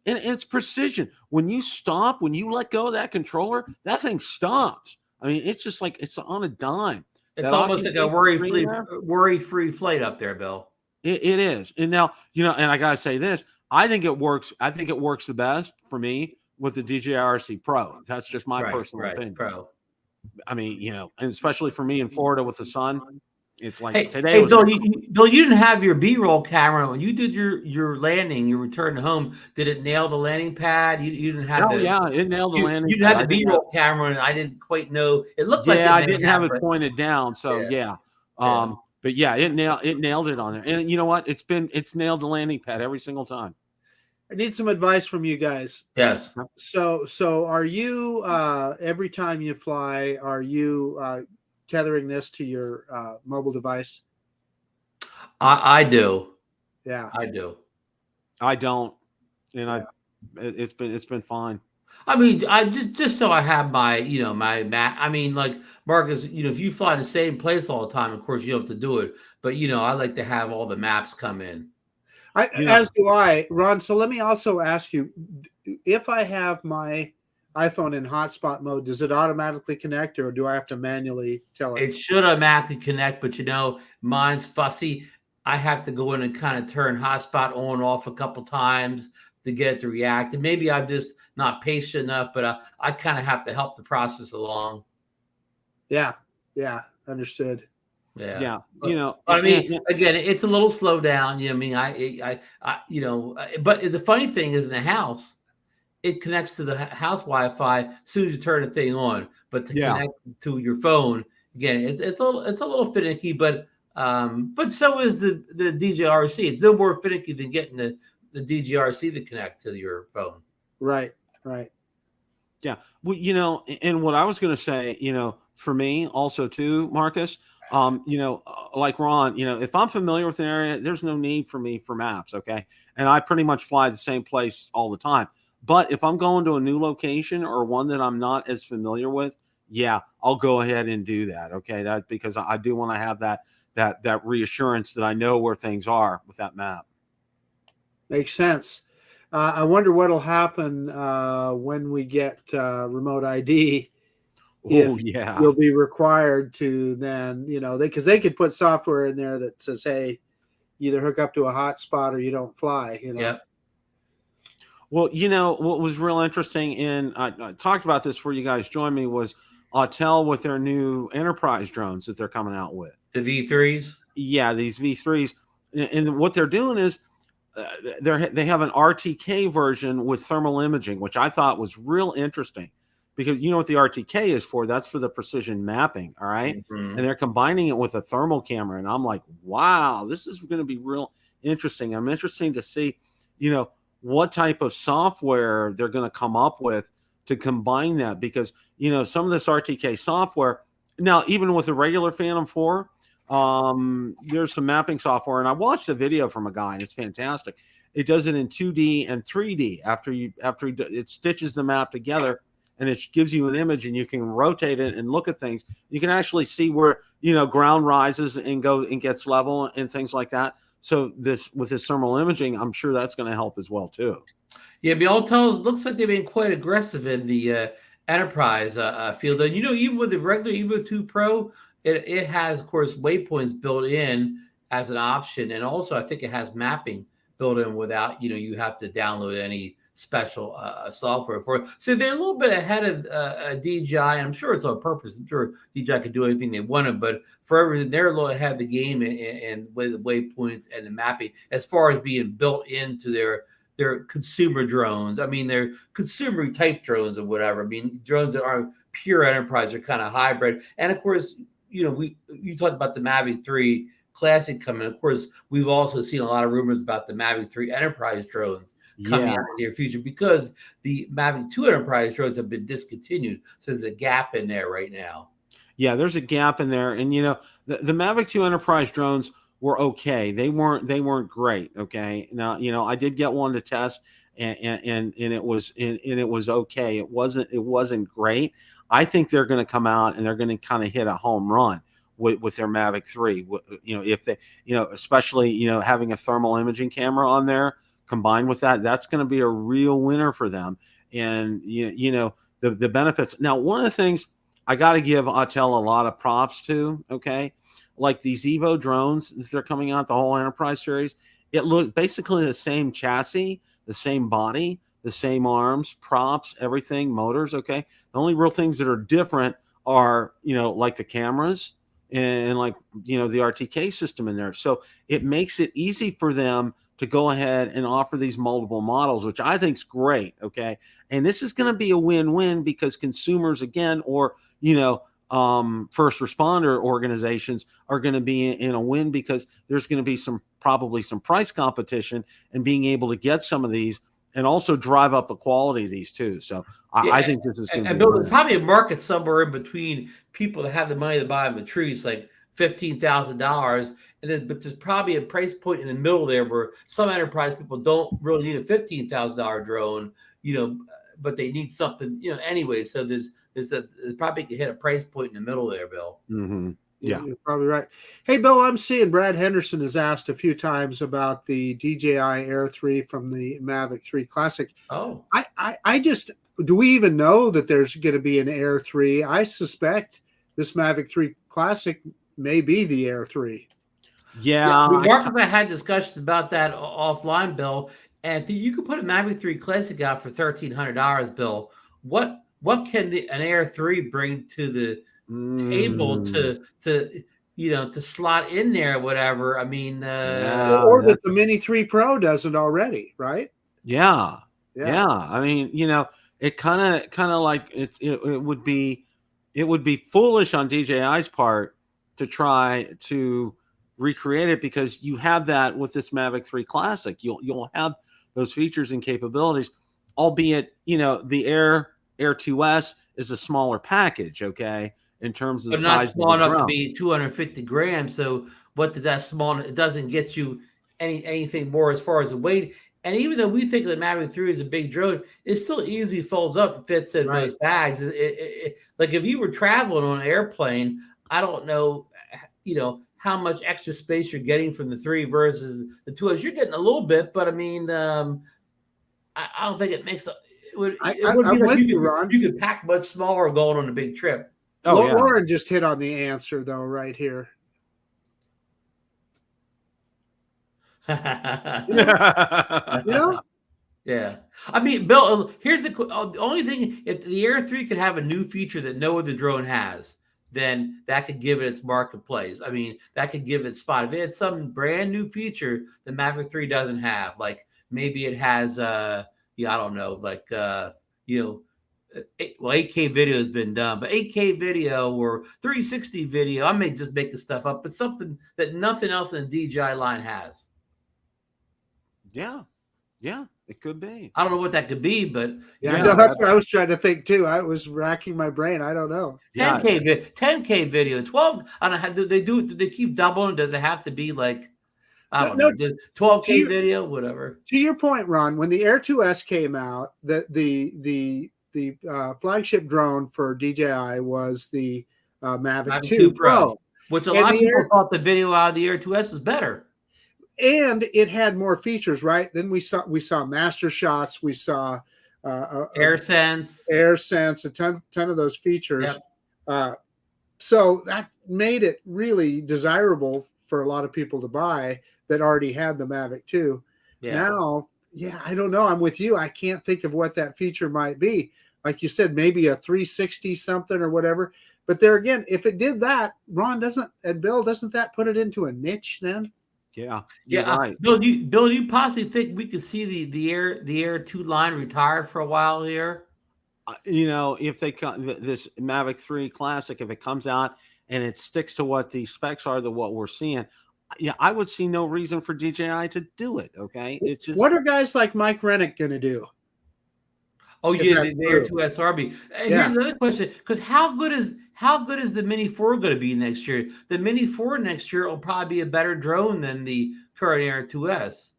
it's precision. When you stop, when you let go of that controller, that thing stops. I mean, it's just like it's on a dime. It's almost like a worry-free flight up there, Bill. It is. And now, you know, and I got to say this, I think it works the best for me with the DJI RC Pro. That's just my personal opinion. Pro. I mean, you know, and especially for me in Florida with the sun, it's like today. Hey, Bill, you didn't have your B-roll camera when you did your landing, your return home. Did it nail the landing pad? You didn't have it nailed the landing. You didn't have the B-roll camera, and I didn't quite know. It looked like I didn't have it pointed down. So but yeah, it nailed it on there. And you know what? It's nailed the landing pad every single time. I need some advice from you guys. Yes. So are you every time you fly, are you tethering this to your mobile device? I do. Yeah, I do. I don't, and it's been fine. I mean, I just so I have my, you know, my map. I mean, like Marcus, you know, if you fly the same place all the time, of course you have to do it. But you know, I like to have all the maps come in. As do I, Ron. So let me also ask you, if I have my iPhone in hotspot mode, does it automatically connect, or do I have to manually tell it? It should automatically connect, but you know, mine's fussy. I have to go in and kind of turn hotspot on and off a couple times to get it to react. And maybe I'm just not patient enough, but I kind of have to help the process along. Yeah, understood. Yeah. You know, I mean, again, it's a little slow down. You know, I mean, I you know, but the funny thing is in the house, it connects to the house Wi-Fi as soon as you turn the thing on. But to connect to your phone, again, it's a little finicky. But so is the DJI RC. It's no more finicky than getting the DJI RC to connect to your phone. Right. Yeah. Well, you know, and what I was going to say, you know, for me also too, Marcus, you know, like Ron, you know, if I'm familiar with an area, there's no need for me for maps. Okay. And I pretty much fly the same place all the time. But if I'm going to a new location or one that I'm not as familiar with, yeah, I'll go ahead and do that. Okay. That's because I do want to have that reassurance that I know where things are with that map. Makes sense. I wonder what'll happen when we get remote ID. Oh, yeah. You'll be required to then, you know, because they could put software in there that says, hey, either hook up to a hotspot or you don't fly, you know. Yeah. Well, you know, what was real interesting, and I talked about this before you guys joined me, was Autel with their new enterprise drones that they're coming out with. The V3s? Yeah, these V3s. And what they're doing is they have an RTK version with thermal imaging, which I thought was real interesting, because you know what the RTK is for? That's for the precision mapping. All right. Mm-hmm. And they're combining it with a thermal camera. And I'm like, wow, this is going to be real interesting. I'm interested to see, you know, what type of software they're going to come up with to combine that, because, you know, some of this RTK software now, even with the regular Phantom 4, there's some mapping software, and I watched a video from a guy, and it's fantastic. It does it in 2D and 3D it stitches the map together, and it gives you an image, and you can rotate it and look at things. You can actually see where, you know, ground rises and gets level and things like that. So with this thermal imaging, I'm sure that's going to help as well too. Yeah, the Autels looks like they've been quite aggressive in the enterprise field. And, you know, even with the regular Evo 2 Pro, it has, of course, Waypoints built in as an option. And also, I think it has mapping built in without, you know, you have to download any special software for it. So they're a little bit ahead of DJI. And I'm sure it's on purpose. I'm sure DJI could do anything they wanted. But for everything, they're a little ahead of the game and with the Waypoints and the mapping as far as being built into their consumer drones. I mean, they're consumer type drones or whatever. I mean, drones that aren't pure enterprise are kind of hybrid. And of course, you know, you talked about the Mavic 3 Classic coming. Of course, we've also seen a lot of rumors about the Mavic 3 Enterprise drones coming out in the near future, because the Mavic 2 Enterprise drones have been discontinued. So there's a gap in there right now. Yeah, there's a gap in there. And, you know, the Mavic 2 Enterprise drones were okay. They weren't great. Okay. Now, you know, I did get one to test, and it was okay. It wasn't great. I think they're going to come out and they're going to kind of hit a home run with their Mavic 3. You know, if they, you know, especially, you know, having a thermal imaging camera on there combined with that, that's going to be a real winner for them. And you know, the benefits. Now, one of the things I got to give Autel a lot of props to, okay, like these Evo drones as they're coming out, the whole Enterprise series, it looked basically the same chassis, the same body, the same arms, props, everything, motors, okay? The only real things that are different are, you know, like the cameras and like, you know, the RTK system in there. So it makes it easy for them to go ahead and offer these multiple models, which I think is great, okay? And this is going to be a win-win, because consumers, again, or, you know, first responder organizations are going to be in a win, because there's going to be probably some price competition and being able to get some of these and also drive up the quality of these too. So I think this is going to be Bill, there's probably a market somewhere in between people that have the money to buy them, the trees, like $15,000, but there's probably a price point in the middle there where some enterprise people don't really need a $15,000 drone, you know, but they need something, you know, anyway. So there's probably could hit a price point in the middle there, Bill. Mm-hmm. Yeah, you're probably right. Hey, Bill, I'm seeing Brad Henderson has asked a few times about the DJI Air 3 from the Mavic 3 Classic. Oh, I just, do we even know that there's going to be an Air 3? I suspect this Mavic 3 Classic may be the Air 3. Yeah. Mark and I had discussions about that offline, Bill. And you could put a Mavic 3 Classic out for $1,300, Bill. What can an Air 3 bring to the table to you know, to slot in there or whatever? I mean, or that the Mini 3 Pro doesn't already, right? Yeah. I mean, you know, it kind of like it would be foolish on DJI's part to try to recreate it, because you have that with this Mavic 3 Classic. You'll have those features and capabilities, albeit, you know, the Air 2S is a smaller package, okay, in terms of but the size, not small of the enough to drone. be 250 grams. So what does that small? It doesn't get you anything more as far as the weight. And even though we think the Mavic 3 is a big drone, it still easily folds up and fits in those bags. Like if you were traveling on an airplane, I don't know, you know, how much extra space you're getting from the 3 versus the 2S. You're getting a little bit, but I mean, I don't think it makes it would be like you could pack much smaller going on a big trip. Oh, yeah. Lauren just hit on the answer though, right here. You know? Yeah. I mean, Bill, here's the only thing: if the Air 3 could have a new feature that no other drone has, then that could give it its marketplace. I mean, that could give it spot. If it had some brand new feature the Mavic 3 doesn't have, like maybe it has, I don't know, like, 8K video has been done, but 8K video or 360 video, I may just make the stuff up, but something that nothing else in the DJI line has. Yeah, it could be. I don't know what that could be, but yeah, I know that's what I was trying to think too. I was racking my brain. I don't know. 10K video, 12. I don't know. Do they do it? Do they keep doubling? Does it have to be like, I don't know, 12K video, whatever? To your point, Ron, when the Air 2S came out, the flagship drone for DJI was the Mavic 2 Pro, which a lot of people thought the video out of the Air 2S was better. And it had more features, right? Then we saw master shots, we saw air sense, a ton of those features. Yep. So that made it really desirable for a lot of people to buy that already had the Mavic 2. Yeah. Now, I don't know. I'm with you. I can't think of what that feature might be. Like you said, maybe a 360 something or whatever. But there again, if it did that, Ron doesn't that put it into a niche then? Yeah, right. Bill, do you possibly think we could see the Air 2 line retire for a while here? If they come, this Mavic 3 Classic, if it comes out and it sticks to what the specs are, what we're seeing, I would see no reason for DJI to do it. Okay, it's just, what are guys like Mike Rennick going to do? Oh yeah, the Air 2 SRB. Here's another question: because how good is the Mini 4 going to be next year? The Mini 4 next year will probably be a better drone than the current Air 2S.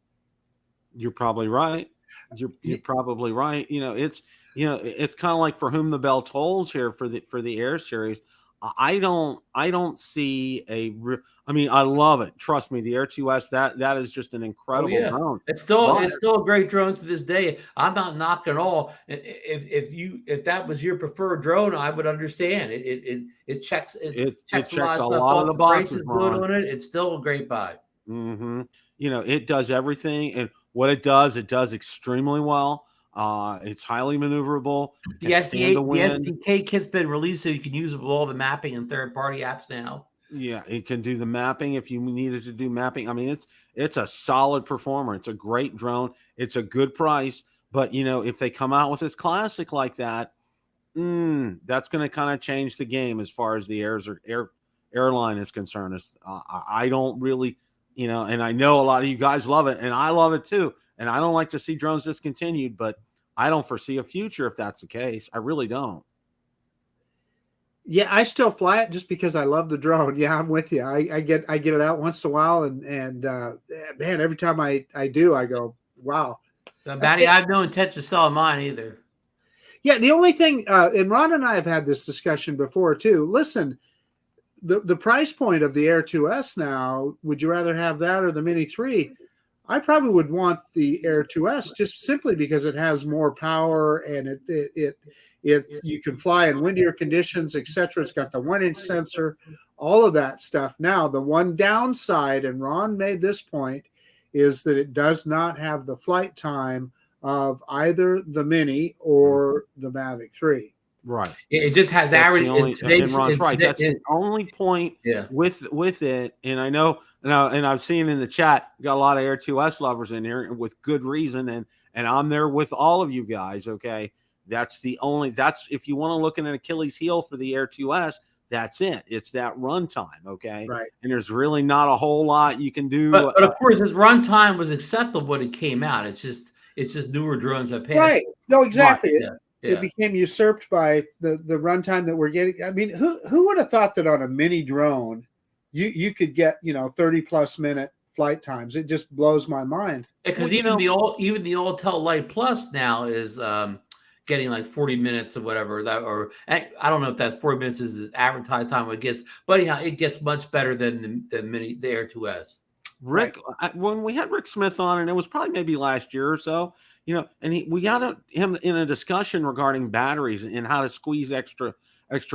You're probably right. You're probably right. It's kind of like for whom the bell tolls here for the Air series. I don't see I love it. Trust me, the Air 2S, that is just an incredible drone. It's still a great drone to this day. I'm not knocking at all. If that was your preferred drone, I would understand. It checks a lot of the boxes. Good on it. It's still a great buy. Mm-hmm. It does everything, and what it does extremely well. It's highly maneuverable. The SDK kit's been released, so you can use it with all the mapping and third-party apps now. Yeah, it can do the mapping if you needed to do mapping. I mean, it's a solid performer. It's a great drone. It's a good price. But if they come out with this classic like that, that's going to kind of change the game as far as the airline is concerned. I don't really, and I know a lot of you guys love it, and I love it too. And I don't like to see drones discontinued, but I don't foresee a future if that's the case. I really don't. Yeah, I still fly it just because I love the drone. Yeah, I'm with you. I get it out once in a while, and man, every time I do, I go, wow. Batty, I have no intention of selling mine either. Yeah, the only thing, and Ron and I have had this discussion before too. Listen, the price point of the Air 2S now, would you rather have that or the Mini 3? I probably would want the Air 2S just simply because it has more power and it you can fly in windier conditions, etc. It's got the 1-inch sensor, all of that stuff. Now, the one downside, and Ron made this point, is that it does not have the flight time of either the Mini or the Mavic 3. Right. It just has average. And Ron's right. That's the only point with it. And I know, and I've seen in the chat, we got a lot of Air 2S lovers in here with good reason. And I'm there with all of you guys. Okay. That's if you want to look at an Achilles heel for the Air 2S, that's it. It's that runtime. Okay. Right. And there's really not a whole lot you can do. But of course, his runtime was acceptable when it came out. It's just newer drones that pay. Right. No, exactly. Right. It became usurped by the runtime that we're getting. I mean, who would have thought that on a mini drone, you could get 30+ minute flight times? It just blows my mind. Because even the Autel Light Plus now is getting like 40 minutes or whatever I don't know if that 40 minutes is advertised time it gets, but anyhow, it gets much better than the Air 2S. Rick, when we had Rick Smith on, and it was probably maybe last year or so. And we got him in a discussion regarding batteries and how to squeeze extra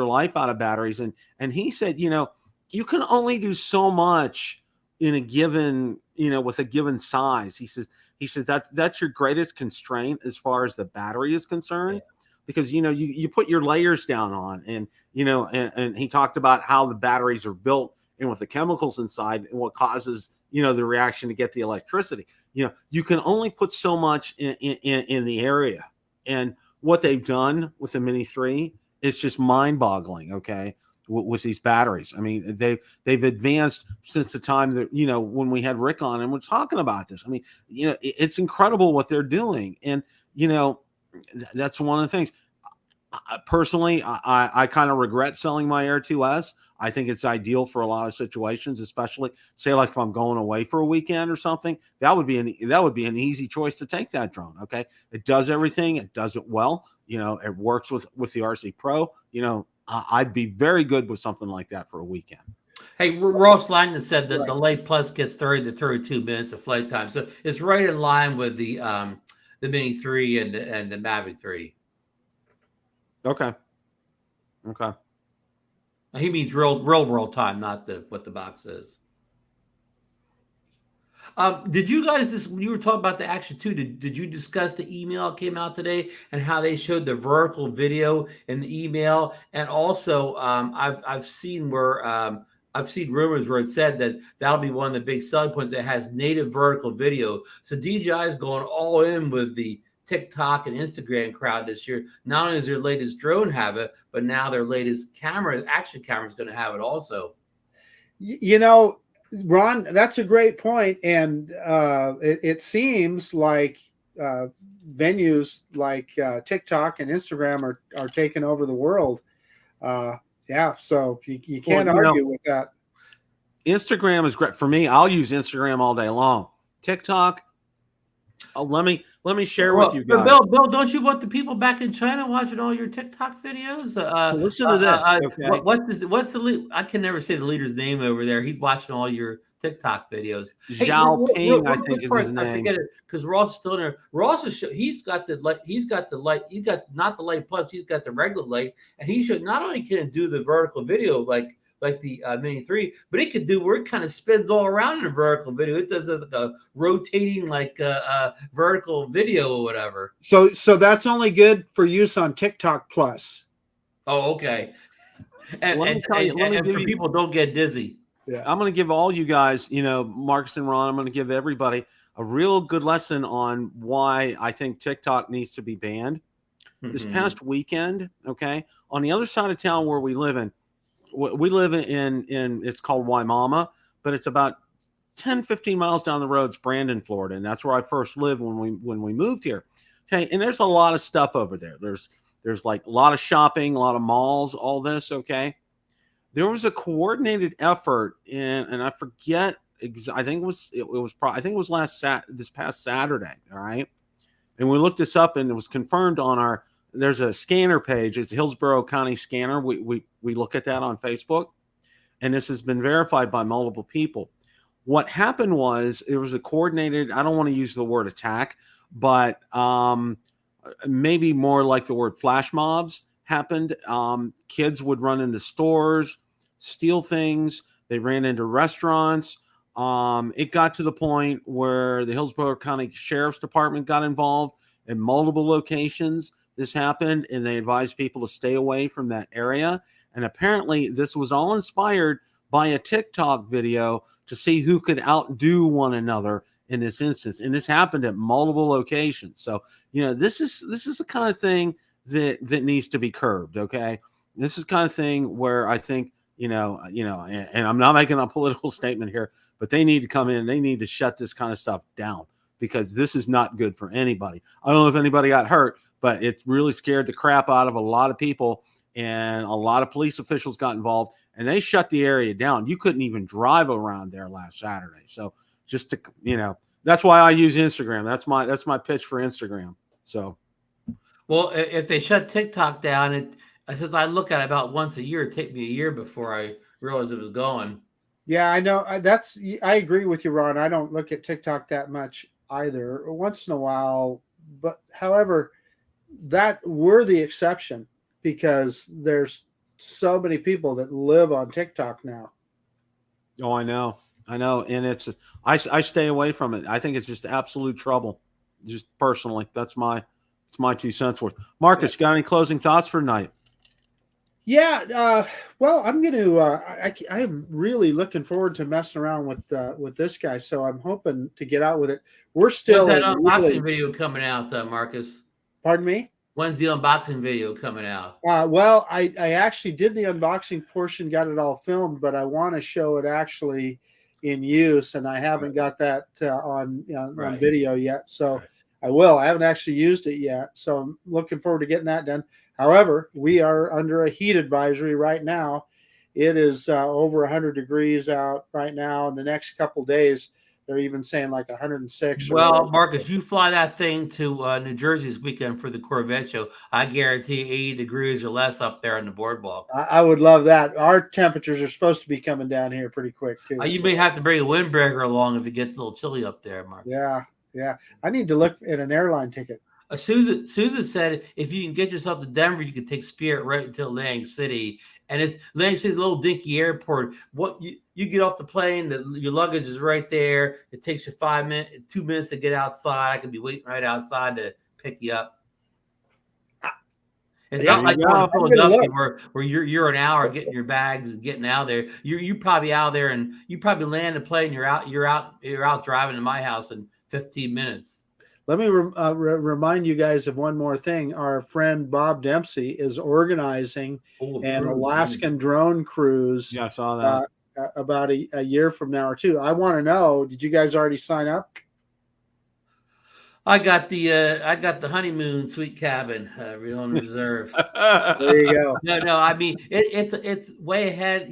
life out of batteries. And he said, you can only do so much in a given, with a given size. He says that's your greatest constraint as far as the battery is concerned. because you put your layers down on, and and he talked about how the batteries are built and with the chemicals inside and what causes the reaction to get the electricity. You can only put so much in the area, and what they've done with the Mini 3 is just mind-boggling. Okay, with these batteries, I mean, they've advanced since the time that when we had Rick on and we're talking about this. I mean, it's incredible what they're doing, and that's one of the things. Personally, I kind of regret selling my Air 2S. I think it's ideal for a lot of situations, especially say like if I'm going away for a weekend or something. That would be an easy choice to take that drone. Okay, it does everything. It does it well. It works with the RC Pro. I'd be very good with something like that for a weekend. Hey, Ross Lyman said that the Light Plus gets 30 to 32 minutes of flight time, so it's right in line with the Mini 3 and the Mavic 3. Okay. He means real world time, not what the box is. Did you guys when you were talking about the Action 2, did you discuss the email that came out today and how they showed the vertical video in the email? And also, I've seen rumors where it said that that'll be one of the big selling points that has native vertical video. So DJI is going all in with the TikTok and Instagram crowd this year. Not only does their latest drone have it, but now their latest action camera is going to have it also. Ron, that's a great point. And it seems like venues like TikTok and Instagram are taking over the world. So you can't argue with that. Instagram is great for me. I'll use Instagram all day long. TikTok, let me share with you guys. Bill, don't you want the people back in China watching all your TikTok videos? Listen to this. Okay. What's the I can never say the leader's name over there. He's watching all your TikTok videos. Zhao Ping, I think is his name. I forget it because Ross is still in there. Ross is he's got the light. He's got not the Light Plus. He's got the regular light, and he should not only can it do the vertical video like the Mini 3, but it could do where it kind of spins all around in a vertical video. It does like a rotating vertical video or whatever. So that's only good for use on TikTok Plus. Oh, okay. And for people don't get dizzy. Yeah. I'm going to give all you guys, Marcus and Ron, I'm going to give everybody a real good lesson on why I think TikTok needs to be banned. This past weekend, okay, on the other side of town where we live in, it's called Waimama, but it's about 10, 15 miles down the road. It's Brandon, Florida, and that's where I first lived when we moved here. Okay, and there's a lot of stuff over there. There's like a lot of shopping, a lot of malls, all this. Okay, there was a coordinated effort, and I forget. I think it was this past Saturday. All right, and we looked this up, and it was confirmed on there's a scanner page. It's Hillsborough County Scanner. We look at that on Facebook, and this has been verified by multiple people. What happened was it was a coordinated, I don't want to use the word attack, but maybe more like the word flash mobs happened. Kids would run into stores, steal things. They ran into restaurants. It got to the point where the Hillsborough County Sheriff's Department got involved in multiple locations. This happened, and they advised people to stay away from that area. And apparently this was all inspired by a TikTok video to see who could outdo one another in this instance. And this happened at multiple locations. So, this is the kind of thing that needs to be curbed. Okay. This is the kind of thing where I think, and I'm not making a political statement here, but they need to come in. They need to shut this kind of stuff down because this is not good for anybody. I don't know if anybody got hurt, but it really scared the crap out of a lot of people, and a lot of police officials got involved, and they shut the area down. You couldn't even drive around there last Saturday. So just to, that's why I use Instagram. That's my pitch for Instagram. So, well, if they shut TikTok down, since I look at it about once a year, it take me a year before I realized it was going. Yeah, I know. I agree with you, Ron. I don't look at TikTok that much either. Once in a while, but however, that we're the exception because there's so many people that live on TikTok now. Oh, I know. And I stay away from it. I think it's just absolute trouble. Just personally, it's It's my 2 cents worth. Marcus, got any closing thoughts for tonight? Yeah, well, I'm going to. I am really looking forward to messing around with this guy. So I'm hoping to get out with it. We're still When's that unboxing video coming out, Marcus? Pardon me? When's the unboxing video coming out? Well, I actually did the unboxing portion, got it all filmed, but I want to show it actually in use, and I haven't got that on video yet. So I will. I haven't actually used it yet, so I'm looking forward to getting that done. However, we are under a heat advisory right now. It is over 100 degrees out right now. In the next couple of days, they're even saying like 106. Well, Marcus, you fly that thing to New Jersey this weekend for the Corvette show. I guarantee 80 degrees or less up there on the boardwalk. I would love that. Our temperatures are supposed to be coming down here pretty quick, too. You may have to bring a windbreaker along if it gets a little chilly up there, Marcus. Yeah. I need to look at an airline ticket. Susan said if you can get yourself to Denver, you can take Spirit right until Atlantic City. And it's Atlantic City's a little dinky airport. What you get off the plane, your luggage is right there. It takes you 2 minutes to get outside. I could be waiting right outside to pick you up. It's not like Philadelphia where you're an hour getting your bags and getting out there. You're probably out there and you probably land the plane. You're out driving to my house in 15 minutes. Let me remind you guys of one more thing. Our friend Bob Dempsey is organizing an Alaskan drone cruise. Yeah, I saw that. About a year from now or two. I want to know, did you guys already sign up? I got the honeymoon suite cabin on reserve. There you go. No. I mean, it's way ahead.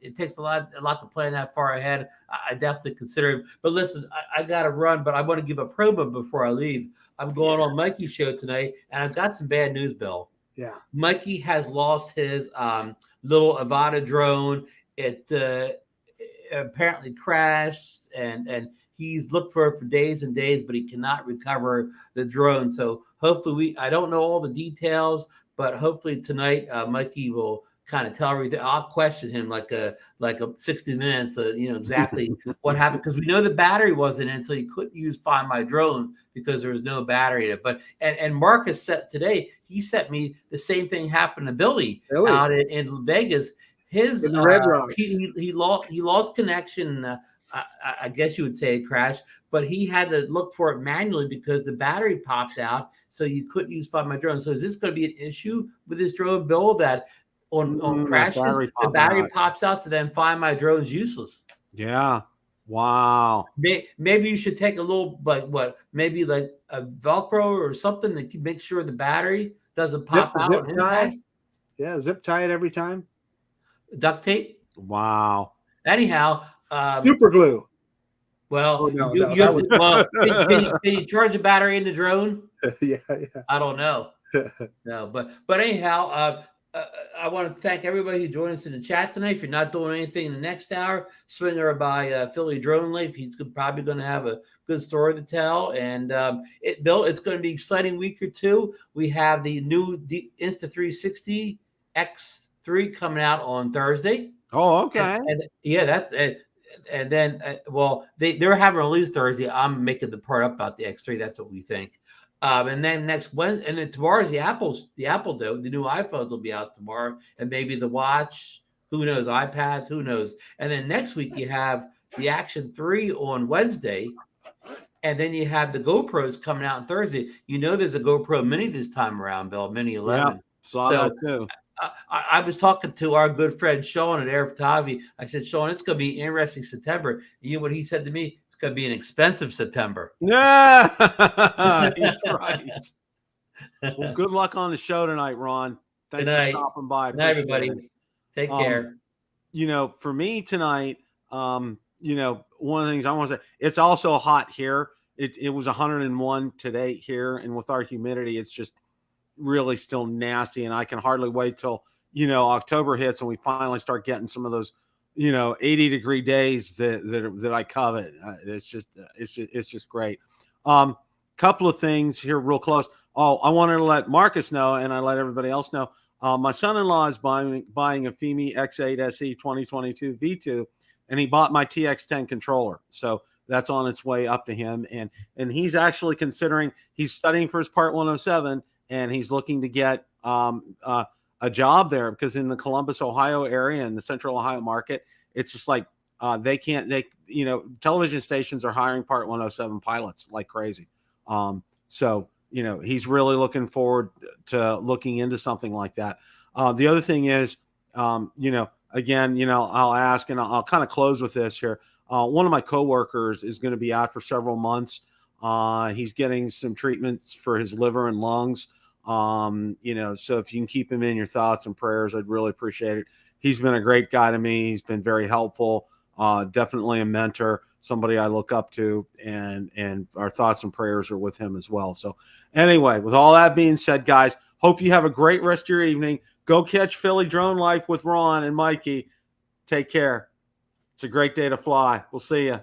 It takes a lot to plan that far ahead. I definitely consider it. But listen, I got to run, but I want to give a promo before I leave. I'm going on Mikey's show tonight, and I've got some bad news, Bill. Yeah. Mikey has lost his little Avata drone. It apparently crashed, and he's looked for it for days and days, but he cannot recover the drone. So hopefully I don't know all the details, but hopefully tonight Mikey will kind of tell everything. I'll question him like a 60 minutes, exactly what happened, because we know the battery wasn't in, so he couldn't use Find My Drone because there was no battery in it. But and Marcus he sent me the same thing happened to Billy? Out in Vegas. His in the Red Rocks. He lost connection. I guess you would say it crashed, but he had to look for it manually because the battery pops out, so you couldn't use Find My Drone. So is this going to be an issue with this drone, Bill, that on crashes, the battery pops out, so then Find My Drone's useless? Yeah. Wow. Maybe you should take a little, maybe like a Velcro or something to make sure the battery doesn't pop out. Zip tie. Yeah, zip tie it every time. Duct tape. Wow. Anyhow, super glue. Well, can you charge a battery in the drone? Yeah. I don't know. No, but anyhow, I want to thank everybody who joined us in the chat tonight. If you're not doing anything in the next hour, swing over by Philly Drone Life. He's probably going to have a good story to tell. And Bill, it's going to be an exciting week or two. We have the new Insta360 X3 coming out on Thursday. Oh, okay. And that's it. And then, they're having a release Thursday. I'm making the part up about the X3. That's what we think. And then next Wednesday, and then tomorrow's the Apple the new iPhones will be out tomorrow, and maybe the watch. Who knows? iPads. Who knows? And then next week you have the Action 3 on Wednesday, and then you have the GoPros coming out on Thursday. There's a GoPro Mini this time around, Bill. Mini 11. Yeah, saw that too. I was talking to our good friend Sean at Air Photography. I said, Sean, it's going to be interesting September. You know what he said to me? It's going to be an expensive September. Yeah, he's right. Well, good luck on the show tonight, Ron. Thanks for stopping by. Good night, everybody. Take care. For me tonight, one of the things I want to say, it's also hot here. It was 101 today here, and with our humidity, it's just really still nasty, and I can hardly wait till October hits and we finally start getting some of those 80-degree days that I covet. It's just great. Couple of things here real close. I wanted to let Marcus know, and I let everybody else know, my son-in-law is buying a Fimi X8 SE 2022 V2, and he bought my TX10 controller. So that's on its way up to him. And he's actually considering, he's studying for his Part 107, and he's looking to get a job there, because in the Columbus, Ohio area and the Central Ohio market, it's just like television stations are hiring Part 107 pilots like crazy. So he's really looking forward to looking into something like that. The other thing is, again, I'll ask, and I'll kind of close with this here. One of my coworkers is going to be out for several months. He's getting some treatments for his liver and lungs. So if you can keep him in your thoughts and prayers, I'd really appreciate it. He's been a great guy to me. He's been very helpful. Definitely a mentor, somebody I look up to, and our thoughts and prayers are with him as well. So anyway, with all that being said, guys, hope you have a great rest of your evening. Go catch Philly Drone Life with Ron and Mikey. Take care. It's a great day to fly. We'll see you.